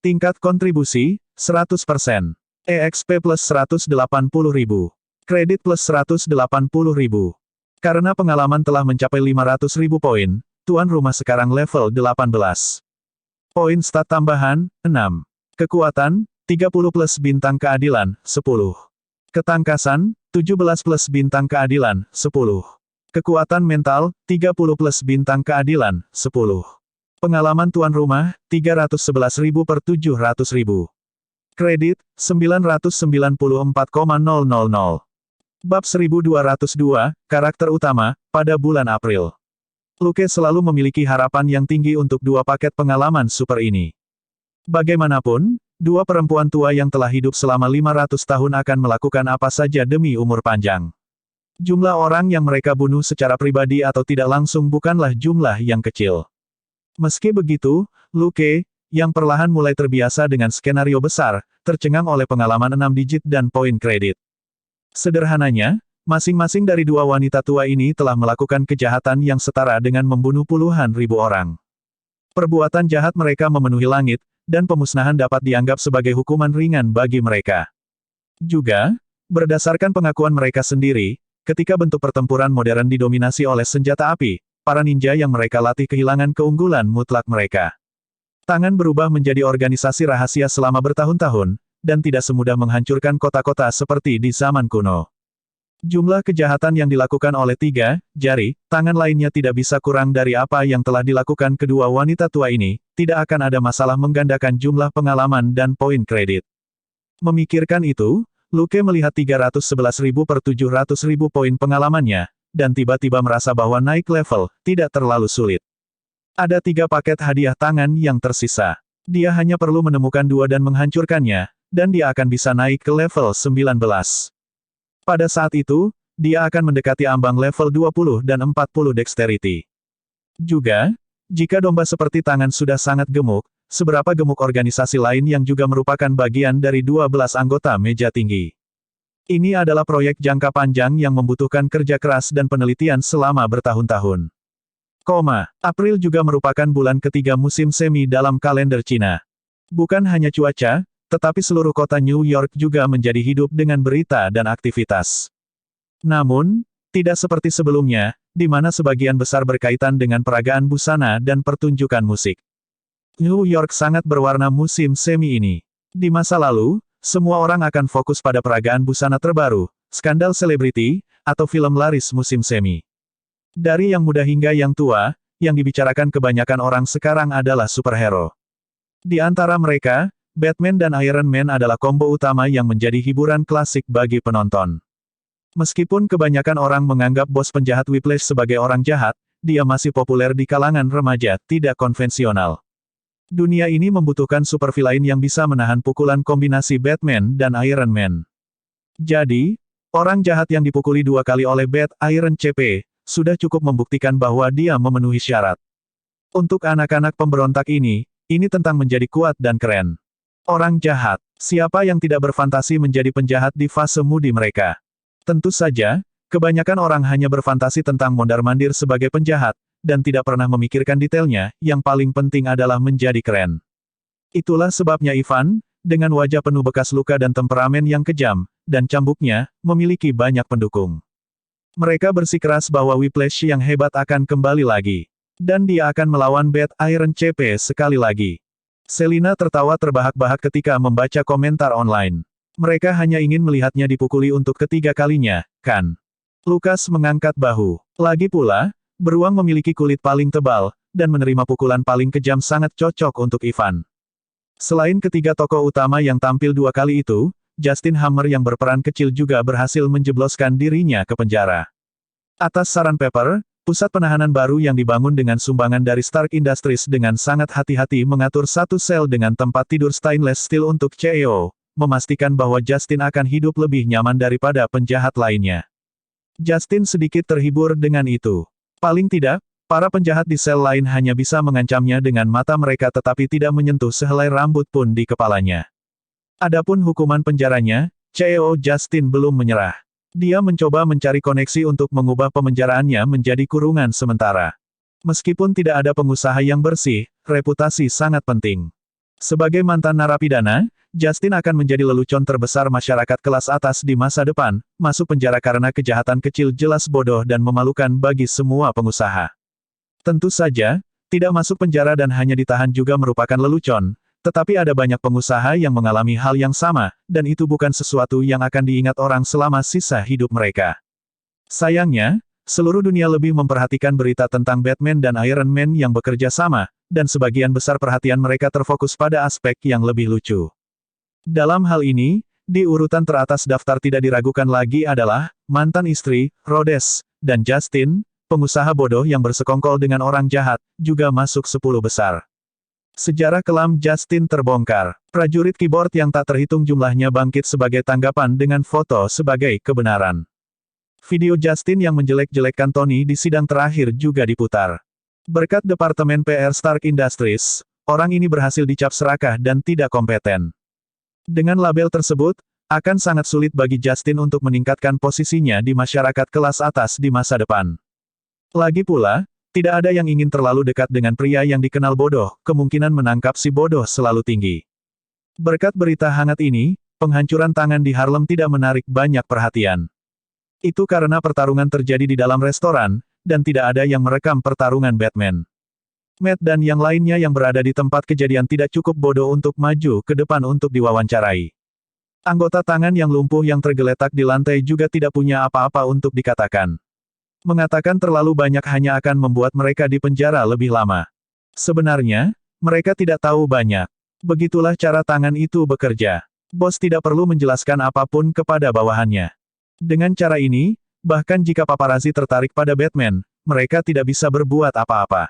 Tingkat kontribusi, 100%. EXP plus 180.000. Kredit plus 180.000. Karena pengalaman telah mencapai 500.000 poin, tuan rumah sekarang level 18. Poin stat tambahan, 6. Kekuatan, 30 plus bintang keadilan, 10. Ketangkasan, 17 plus bintang keadilan, 10. Kekuatan mental, 30 plus bintang keadilan, 10. Pengalaman tuan rumah, 311.000 per 700.000. Kredit, 994,000. Bab 1202, karakter utama, pada bulan April. Luke selalu memiliki harapan yang tinggi untuk dua paket pengalaman super ini. Bagaimanapun, dua perempuan tua yang telah hidup selama 500 tahun akan melakukan apa saja demi umur panjang. Jumlah orang yang mereka bunuh secara pribadi atau tidak langsung bukanlah jumlah yang kecil. Meski begitu, Luke, yang perlahan mulai terbiasa dengan skenario besar, tercengang oleh pengalaman 6 digit dan poin kredit. Sederhananya, masing-masing dari dua wanita tua ini telah melakukan kejahatan yang setara dengan membunuh puluhan ribu orang. Perbuatan jahat mereka memenuhi langit, dan pemusnahan dapat dianggap sebagai hukuman ringan bagi mereka. Juga, berdasarkan pengakuan mereka sendiri, ketika bentuk pertempuran modern didominasi oleh senjata api, para ninja yang mereka latih kehilangan keunggulan mutlak mereka. Tangan berubah menjadi organisasi rahasia selama bertahun-tahun, dan tidak semudah menghancurkan kota-kota seperti di zaman kuno. Jumlah kejahatan yang dilakukan oleh 3 jari tangan lainnya tidak bisa kurang dari apa yang telah dilakukan kedua wanita tua ini, tidak akan ada masalah menggandakan jumlah pengalaman dan poin kredit. Memikirkan itu, Luke melihat 311.000 per 700.000 poin pengalamannya, dan tiba-tiba merasa bahwa naik level tidak terlalu sulit. Ada 3 paket hadiah tangan yang tersisa. Dia hanya perlu menemukan 2 dan menghancurkannya, dan dia akan bisa naik ke level 19. Pada saat itu, dia akan mendekati ambang level 20 dan 40 dexterity. Juga, jika domba seperti tangan sudah sangat gemuk, seberapa gemuk organisasi lain yang juga merupakan bagian dari 12 anggota meja tinggi. Ini adalah proyek jangka panjang yang membutuhkan kerja keras dan penelitian selama bertahun-tahun. April juga merupakan bulan ketiga musim semi dalam kalender Cina. Bukan hanya cuaca, tetapi seluruh kota New York juga menjadi hidup dengan berita dan aktivitas. Namun, tidak seperti sebelumnya, di mana sebagian besar berkaitan dengan peragaan busana dan pertunjukan musik. New York sangat berwarna musim semi ini. Di masa lalu, semua orang akan fokus pada peragaan busana terbaru, skandal selebriti, atau film laris musim semi. Dari yang muda hingga yang tua, yang dibicarakan kebanyakan orang sekarang adalah superhero. Di antara mereka, Batman dan Iron Man adalah combo utama yang menjadi hiburan klasik bagi penonton. Meskipun kebanyakan orang menganggap bos penjahat Whiplash sebagai orang jahat, dia masih populer di kalangan remaja tidak konvensional. Dunia ini membutuhkan supervillain yang bisa menahan pukulan kombinasi Batman dan Iron Man. Jadi, orang jahat yang dipukuli 2 kali oleh Iron CP, sudah cukup membuktikan bahwa dia memenuhi syarat. Untuk anak-anak pemberontak ini tentang menjadi kuat dan keren. Orang jahat, siapa yang tidak berfantasi menjadi penjahat di fase mudi mereka? Tentu saja, kebanyakan orang hanya berfantasi tentang mondar-mandir sebagai penjahat, dan tidak pernah memikirkan detailnya, yang paling penting adalah menjadi keren. Itulah sebabnya Ivan, dengan wajah penuh bekas luka dan temperamen yang kejam, dan cambuknya, memiliki banyak pendukung. Mereka bersikeras bahwa Whiplash yang hebat akan kembali lagi. Dan dia akan melawan Iron CP sekali lagi. Selina tertawa terbahak-bahak ketika membaca komentar online. Mereka hanya ingin melihatnya dipukuli untuk ketiga kalinya, kan? Lukas mengangkat bahu. Lagi pula, beruang memiliki kulit paling tebal, dan menerima pukulan paling kejam sangat cocok untuk Ivan. Selain ketiga tokoh utama yang tampil 2 kali itu, Justin Hammer yang berperan kecil juga berhasil menjebloskan dirinya ke penjara. Atas saran Pepper, pusat penahanan baru yang dibangun dengan sumbangan dari Stark Industries dengan sangat hati-hati mengatur satu sel dengan tempat tidur stainless steel untuk CEO, memastikan bahwa Justin akan hidup lebih nyaman daripada penjahat lainnya. Justin sedikit terhibur dengan itu. Paling tidak, para penjahat di sel lain hanya bisa mengancamnya dengan mata mereka tetapi tidak menyentuh sehelai rambut pun di kepalanya. Adapun hukuman penjaranya, CEO Justin belum menyerah. Dia mencoba mencari koneksi untuk mengubah pemenjaraannya menjadi kurungan sementara. Meskipun tidak ada pengusaha yang bersih, reputasi sangat penting. Sebagai mantan narapidana, Justin akan menjadi lelucon terbesar masyarakat kelas atas di masa depan, masuk penjara karena kejahatan kecil jelas bodoh dan memalukan bagi semua pengusaha. Tentu saja, Tidak masuk penjara dan hanya ditahan juga merupakan lelucon, tetapi ada banyak pengusaha yang mengalami hal yang sama, dan itu bukan sesuatu yang akan diingat orang selama sisa hidup mereka. Sayangnya, seluruh dunia lebih memperhatikan berita tentang Batman dan Iron Man yang bekerja sama, dan sebagian besar perhatian mereka terfokus pada aspek yang lebih lucu. Dalam hal ini, di urutan teratas daftar tidak diragukan lagi adalah, mantan istri, Rhodes, dan Justin, pengusaha bodoh yang bersekongkol dengan orang jahat, juga masuk 10 besar. Sejarah kelam Justin terbongkar. Prajurit keyboard yang tak terhitung jumlahnya bangkit sebagai tanggapan dengan foto sebagai kebenaran. Video Justin yang menjelek-jelekkan Tony di sidang terakhir juga diputar. Berkat Departemen PR Stark Industries, orang ini berhasil dicap serakah dan tidak kompeten. Dengan label tersebut, akan sangat sulit bagi Justin untuk meningkatkan posisinya di masyarakat kelas atas di masa depan. Lagi pula, tidak ada yang ingin terlalu dekat dengan pria yang dikenal bodoh, kemungkinan menangkap si bodoh selalu tinggi. Berkat berita hangat ini, penghancuran tangan di Harlem tidak menarik banyak perhatian. Itu karena pertarungan terjadi di dalam restoran, dan tidak ada yang merekam pertarungan Batman. Matt dan yang lainnya yang berada di tempat kejadian tidak cukup bodoh untuk maju ke depan untuk diwawancarai. Anggota tangan yang lumpuh yang tergeletak di lantai juga tidak punya apa-apa untuk dikatakan. Mengatakan terlalu banyak hanya akan membuat mereka di penjara lebih lama. Sebenarnya, mereka tidak tahu banyak. Begitulah cara tangan itu bekerja. Bos tidak perlu menjelaskan apapun kepada bawahannya. Dengan cara ini, bahkan jika paparazi tertarik pada Batman, mereka tidak bisa berbuat apa-apa.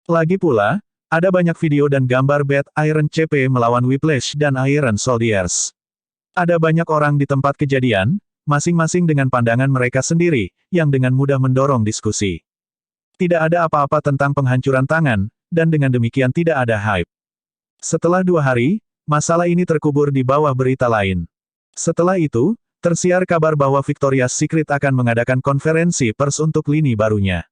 Lagi pula, ada banyak video dan gambar Bat-Iron CP melawan Whiplash dan Iron Soldiers. Ada banyak orang di tempat kejadian, masing-masing dengan pandangan mereka sendiri, yang dengan mudah mendorong diskusi. Tidak ada apa-apa tentang penghancuran tangan, dan dengan demikian tidak ada hype. Setelah 2 hari, masalah ini terkubur di bawah berita lain. Setelah itu, tersiar kabar bahwa Victoria's Secret akan mengadakan konferensi pers untuk lini barunya.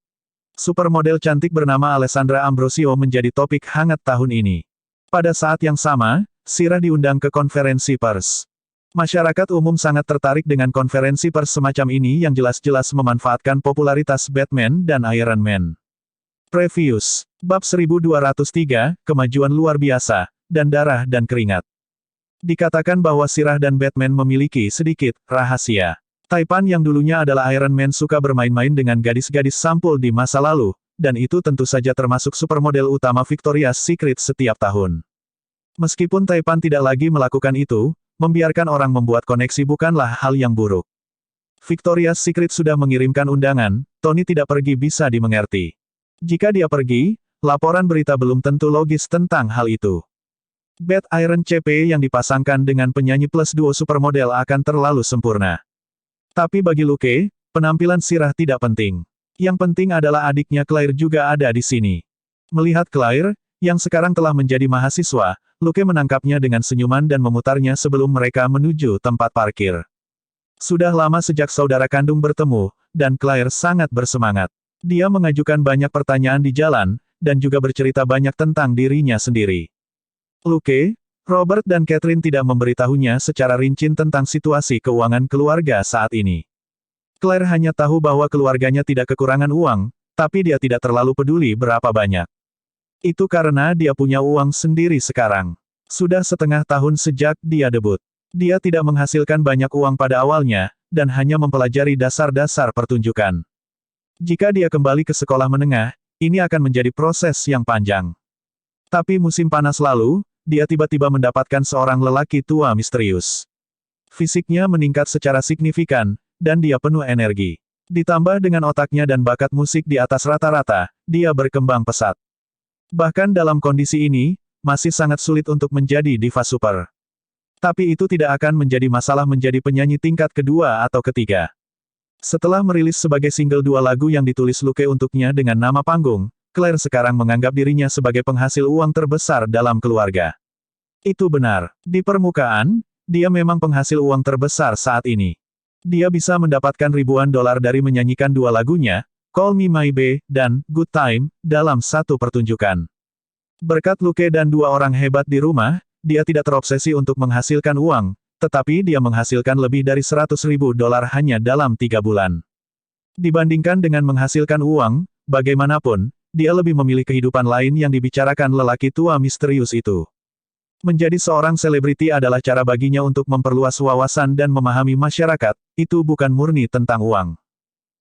Supermodel cantik bernama Alessandra Ambrosio menjadi topik hangat tahun ini. Pada saat yang sama, Sirah diundang ke konferensi pers. Masyarakat umum sangat tertarik dengan konferensi pers semacam ini yang jelas-jelas memanfaatkan popularitas Batman dan Iron Man. Previews. Bab 1203, Kemajuan Luar Biasa, dan Darah dan Keringat. Dikatakan bahwa Sirah dan Batman memiliki sedikit rahasia. Taipan yang dulunya adalah Iron Man suka bermain-main dengan gadis-gadis sampul di masa lalu, dan itu tentu saja termasuk supermodel utama Victoria's Secret setiap tahun. Meskipun Taipan tidak lagi melakukan itu, membiarkan orang membuat koneksi bukanlah hal yang buruk. Victoria's Secret sudah mengirimkan undangan, Tony tidak pergi bisa dimengerti. Jika dia pergi, laporan berita belum tentu logis tentang hal itu. Bat-Iron CP yang dipasangkan dengan penyanyi plus duo supermodel akan terlalu sempurna. Tapi bagi Luke, penampilan Sirah tidak penting. Yang penting adalah adiknya Claire juga ada di sini. Melihat Claire, yang sekarang telah menjadi mahasiswa, Luke menangkapnya dengan senyuman dan memutarnya sebelum mereka menuju tempat parkir. Sudah lama sejak saudara kandung bertemu, dan Claire sangat bersemangat. Dia mengajukan banyak pertanyaan di jalan, dan juga bercerita banyak tentang dirinya sendiri. Luke, Robert dan Catherine tidak memberitahunya secara rinci tentang situasi keuangan keluarga saat ini. Claire hanya tahu bahwa keluarganya tidak kekurangan uang, tapi dia tidak terlalu peduli berapa banyak. Itu karena dia punya uang sendiri sekarang. Sudah setengah tahun sejak dia debut. Dia tidak menghasilkan banyak uang pada awalnya, dan hanya mempelajari dasar-dasar pertunjukan. Jika dia kembali ke sekolah menengah, ini akan menjadi proses yang panjang. Tapi musim panas lalu, dia tiba-tiba mendapatkan seorang lelaki tua misterius. Fisiknya meningkat secara signifikan, dan dia penuh energi. Ditambah dengan otaknya dan bakat musik di atas rata-rata, dia berkembang pesat. Bahkan dalam kondisi ini, masih sangat sulit untuk menjadi diva super. Tapi itu tidak akan menjadi masalah menjadi penyanyi tingkat kedua atau ketiga. Setelah merilis sebagai single 2 lagu yang ditulis Luke untuknya dengan nama panggung, Claire sekarang menganggap dirinya sebagai penghasil uang terbesar dalam keluarga. Itu benar. Di permukaan, dia memang penghasil uang terbesar saat ini. Dia bisa mendapatkan ribuan dolar dari menyanyikan 2 lagunya, Call Me Maybe, dan Good Time, dalam satu pertunjukan. Berkat Luke dan 2 orang hebat di rumah, dia tidak terobsesi untuk menghasilkan uang, tetapi dia menghasilkan lebih dari 100.000 dolar hanya dalam 3 bulan. Dibandingkan dengan menghasilkan uang, bagaimanapun, dia lebih memilih kehidupan lain yang dibicarakan lelaki tua misterius itu. Menjadi seorang selebriti adalah cara baginya untuk memperluas wawasan dan memahami masyarakat, itu bukan murni tentang uang.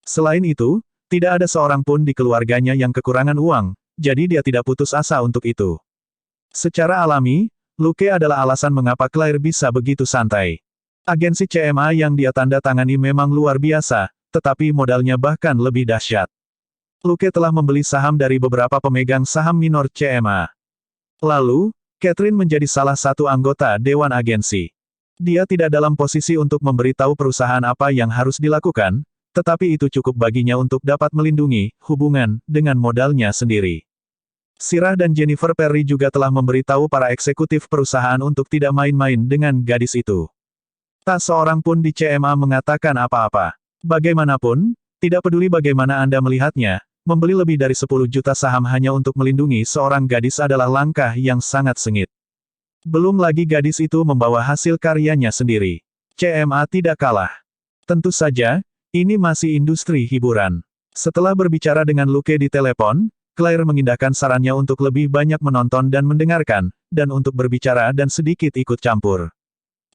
Selain itu, tidak ada seorang pun di keluarganya yang kekurangan uang, jadi dia tidak putus asa untuk itu. Secara alami, Luke adalah alasan mengapa Claire bisa begitu santai. Agensi CMA yang dia tanda tangani memang luar biasa, tetapi modalnya bahkan lebih dahsyat. Luke telah membeli saham dari beberapa pemegang saham minor CMA. Lalu, Catherine menjadi salah satu anggota Dewan Agensi. Dia tidak dalam posisi untuk memberitahu perusahaan apa yang harus dilakukan, tetapi itu cukup baginya untuk dapat melindungi hubungan dengan modalnya sendiri. Sirah dan Jennifer Perry juga telah memberitahu para eksekutif perusahaan untuk tidak main-main dengan gadis itu. Tak seorang pun di CMA mengatakan apa-apa. Bagaimanapun, tidak peduli bagaimana Anda melihatnya, membeli lebih dari 10 juta saham hanya untuk melindungi seorang gadis adalah langkah yang sangat sengit. Belum lagi gadis itu membawa hasil karyanya sendiri. CMA tidak kalah. Tentu saja, ini masih industri hiburan. Setelah berbicara dengan Luke di telepon, Claire mengindahkan sarannya untuk lebih banyak menonton dan mendengarkan, dan untuk berbicara dan sedikit ikut campur.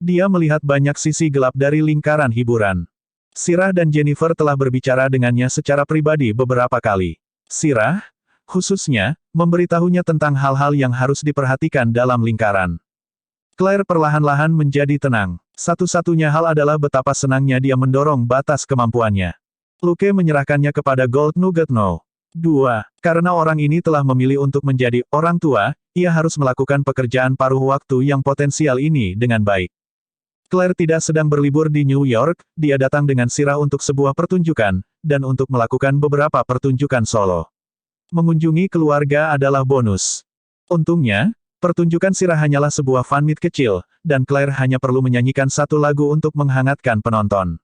Dia melihat banyak sisi gelap dari lingkaran hiburan. Sirah dan Jennifer telah berbicara dengannya secara pribadi beberapa kali. Sirah, khususnya, memberitahunya tentang hal-hal yang harus diperhatikan dalam lingkaran. Claire perlahan-lahan menjadi tenang. Satu-satunya hal adalah betapa senangnya dia mendorong batas kemampuannya. Luke menyerahkannya kepada Gold Nugget No. 2. Karena orang ini telah memilih untuk menjadi orang tua, ia harus melakukan pekerjaan paruh waktu yang potensial ini dengan baik. Claire tidak sedang berlibur di New York, dia datang dengan Sirah untuk sebuah pertunjukan, dan untuk melakukan beberapa pertunjukan solo. Mengunjungi keluarga adalah bonus. Untungnya, pertunjukan Sirah hanyalah sebuah fan meet kecil, dan Claire hanya perlu menyanyikan satu lagu untuk menghangatkan penonton.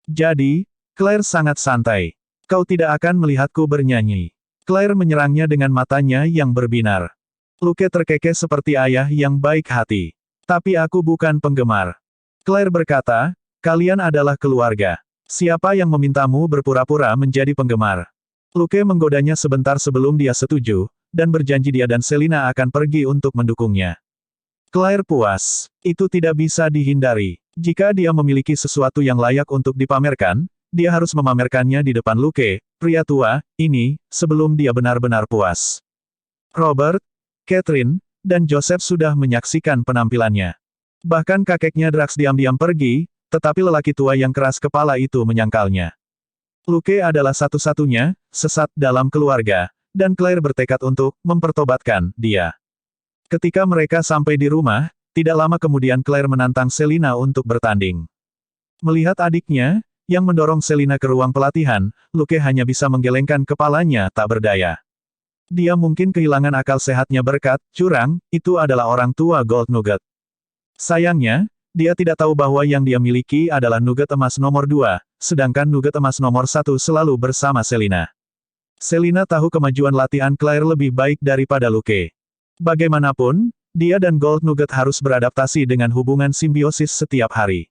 Jadi, Claire sangat santai. Kau tidak akan melihatku bernyanyi. Claire menyerangnya dengan matanya yang berbinar. Luke terkekeh seperti ayah yang baik hati. Tapi aku bukan penggemar. Claire berkata, kalian adalah keluarga. Siapa yang memintamu berpura-pura menjadi penggemar? Luke menggodanya sebentar sebelum dia setuju, dan berjanji dia dan Selina akan pergi untuk mendukungnya. Claire puas. Itu tidak bisa dihindari. Jika dia memiliki sesuatu yang layak untuk dipamerkan, dia harus memamerkannya di depan Luke, pria tua, ini, sebelum dia benar-benar puas. Robert, Catherine, dan Joseph sudah menyaksikan penampilannya. Bahkan kakeknya Drax diam-diam pergi, tetapi lelaki tua yang keras kepala itu menyangkalnya. Luke adalah satu-satunya sesat dalam keluarga, dan Claire bertekad untuk mempertobatkan dia. Ketika mereka sampai di rumah, tidak lama kemudian Claire menantang Selina untuk bertanding. Melihat adiknya, yang mendorong Selina ke ruang pelatihan, Luke hanya bisa menggelengkan kepalanya tak berdaya. Dia mungkin kehilangan akal sehatnya berkat curang, itu adalah orang tua Gold Nugget. Sayangnya, dia tidak tahu bahwa yang dia miliki adalah nugget emas nomor 2, sedangkan nugget emas nomor 1 selalu bersama Selina. Selina tahu kemajuan latihan Claire lebih baik daripada Luke. Bagaimanapun, dia dan Gold Nugget harus beradaptasi dengan hubungan simbiosis setiap hari.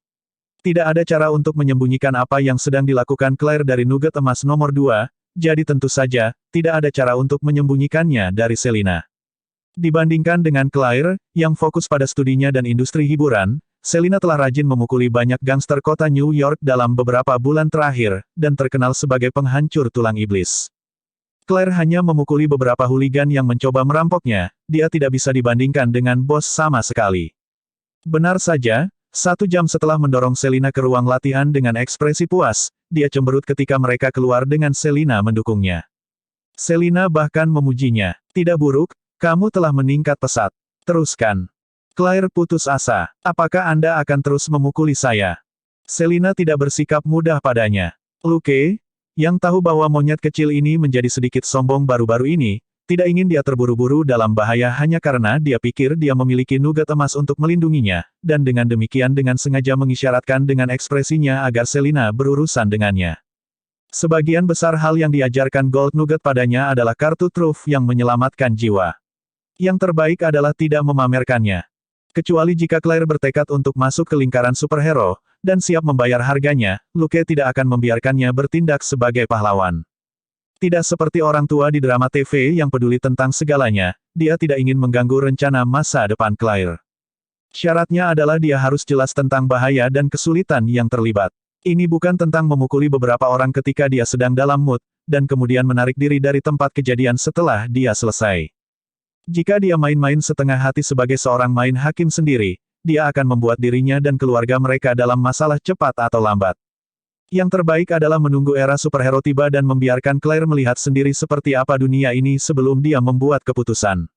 Tidak ada cara untuk menyembunyikan apa yang sedang dilakukan Claire dari nugget emas nomor 2, jadi tentu saja, tidak ada cara untuk menyembunyikannya dari Selina. Dibandingkan dengan Claire, yang fokus pada studinya dan industri hiburan, Selina telah rajin memukuli banyak gangster kota New York dalam beberapa bulan terakhir, dan terkenal sebagai penghancur tulang iblis. Claire hanya memukuli beberapa hooligan yang mencoba merampoknya, dia tidak bisa dibandingkan dengan bos sama sekali. Benar saja, 1 jam setelah mendorong Selina ke ruang latihan dengan ekspresi puas, dia cemberut ketika mereka keluar dengan Selina mendukungnya. Selina bahkan memujinya. Tidak buruk, kamu telah meningkat pesat. Teruskan. Claire putus asa. Apakah Anda akan terus memukuli saya? Selina tidak bersikap mudah padanya. Luke, yang tahu bahwa monyet kecil ini menjadi sedikit sombong baru-baru ini, tidak ingin dia terburu-buru dalam bahaya hanya karena dia pikir dia memiliki nugget emas untuk melindunginya, dan dengan demikian dengan sengaja mengisyaratkan dengan ekspresinya agar Selina berurusan dengannya. Sebagian besar hal yang diajarkan Gold Nugget padanya adalah kartu truf yang menyelamatkan jiwa. Yang terbaik adalah tidak memamerkannya. Kecuali jika Claire bertekad untuk masuk ke lingkaran superhero, dan siap membayar harganya, Luke tidak akan membiarkannya bertindak sebagai pahlawan. Tidak seperti orang tua di drama TV yang peduli tentang segalanya, dia tidak ingin mengganggu rencana masa depan Claire. Syaratnya adalah dia harus jelas tentang bahaya dan kesulitan yang terlibat. Ini bukan tentang memukuli beberapa orang ketika dia sedang dalam mood, dan kemudian menarik diri dari tempat kejadian setelah dia selesai. Jika dia main-main setengah hati sebagai seorang main hakim sendiri, dia akan membuat dirinya dan keluarga mereka dalam masalah cepat atau lambat. Yang terbaik adalah menunggu era superhero tiba dan membiarkan Claire melihat sendiri seperti apa dunia ini sebelum dia membuat keputusan.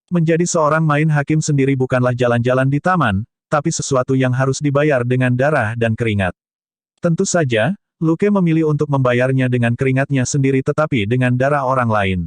Menjadi seorang main hakim sendiri bukanlah jalan-jalan di taman, tapi sesuatu yang harus dibayar dengan darah dan keringat. Tentu saja, Luke memilih untuk membayarnya dengan keringatnya sendiri tetapi dengan darah orang lain.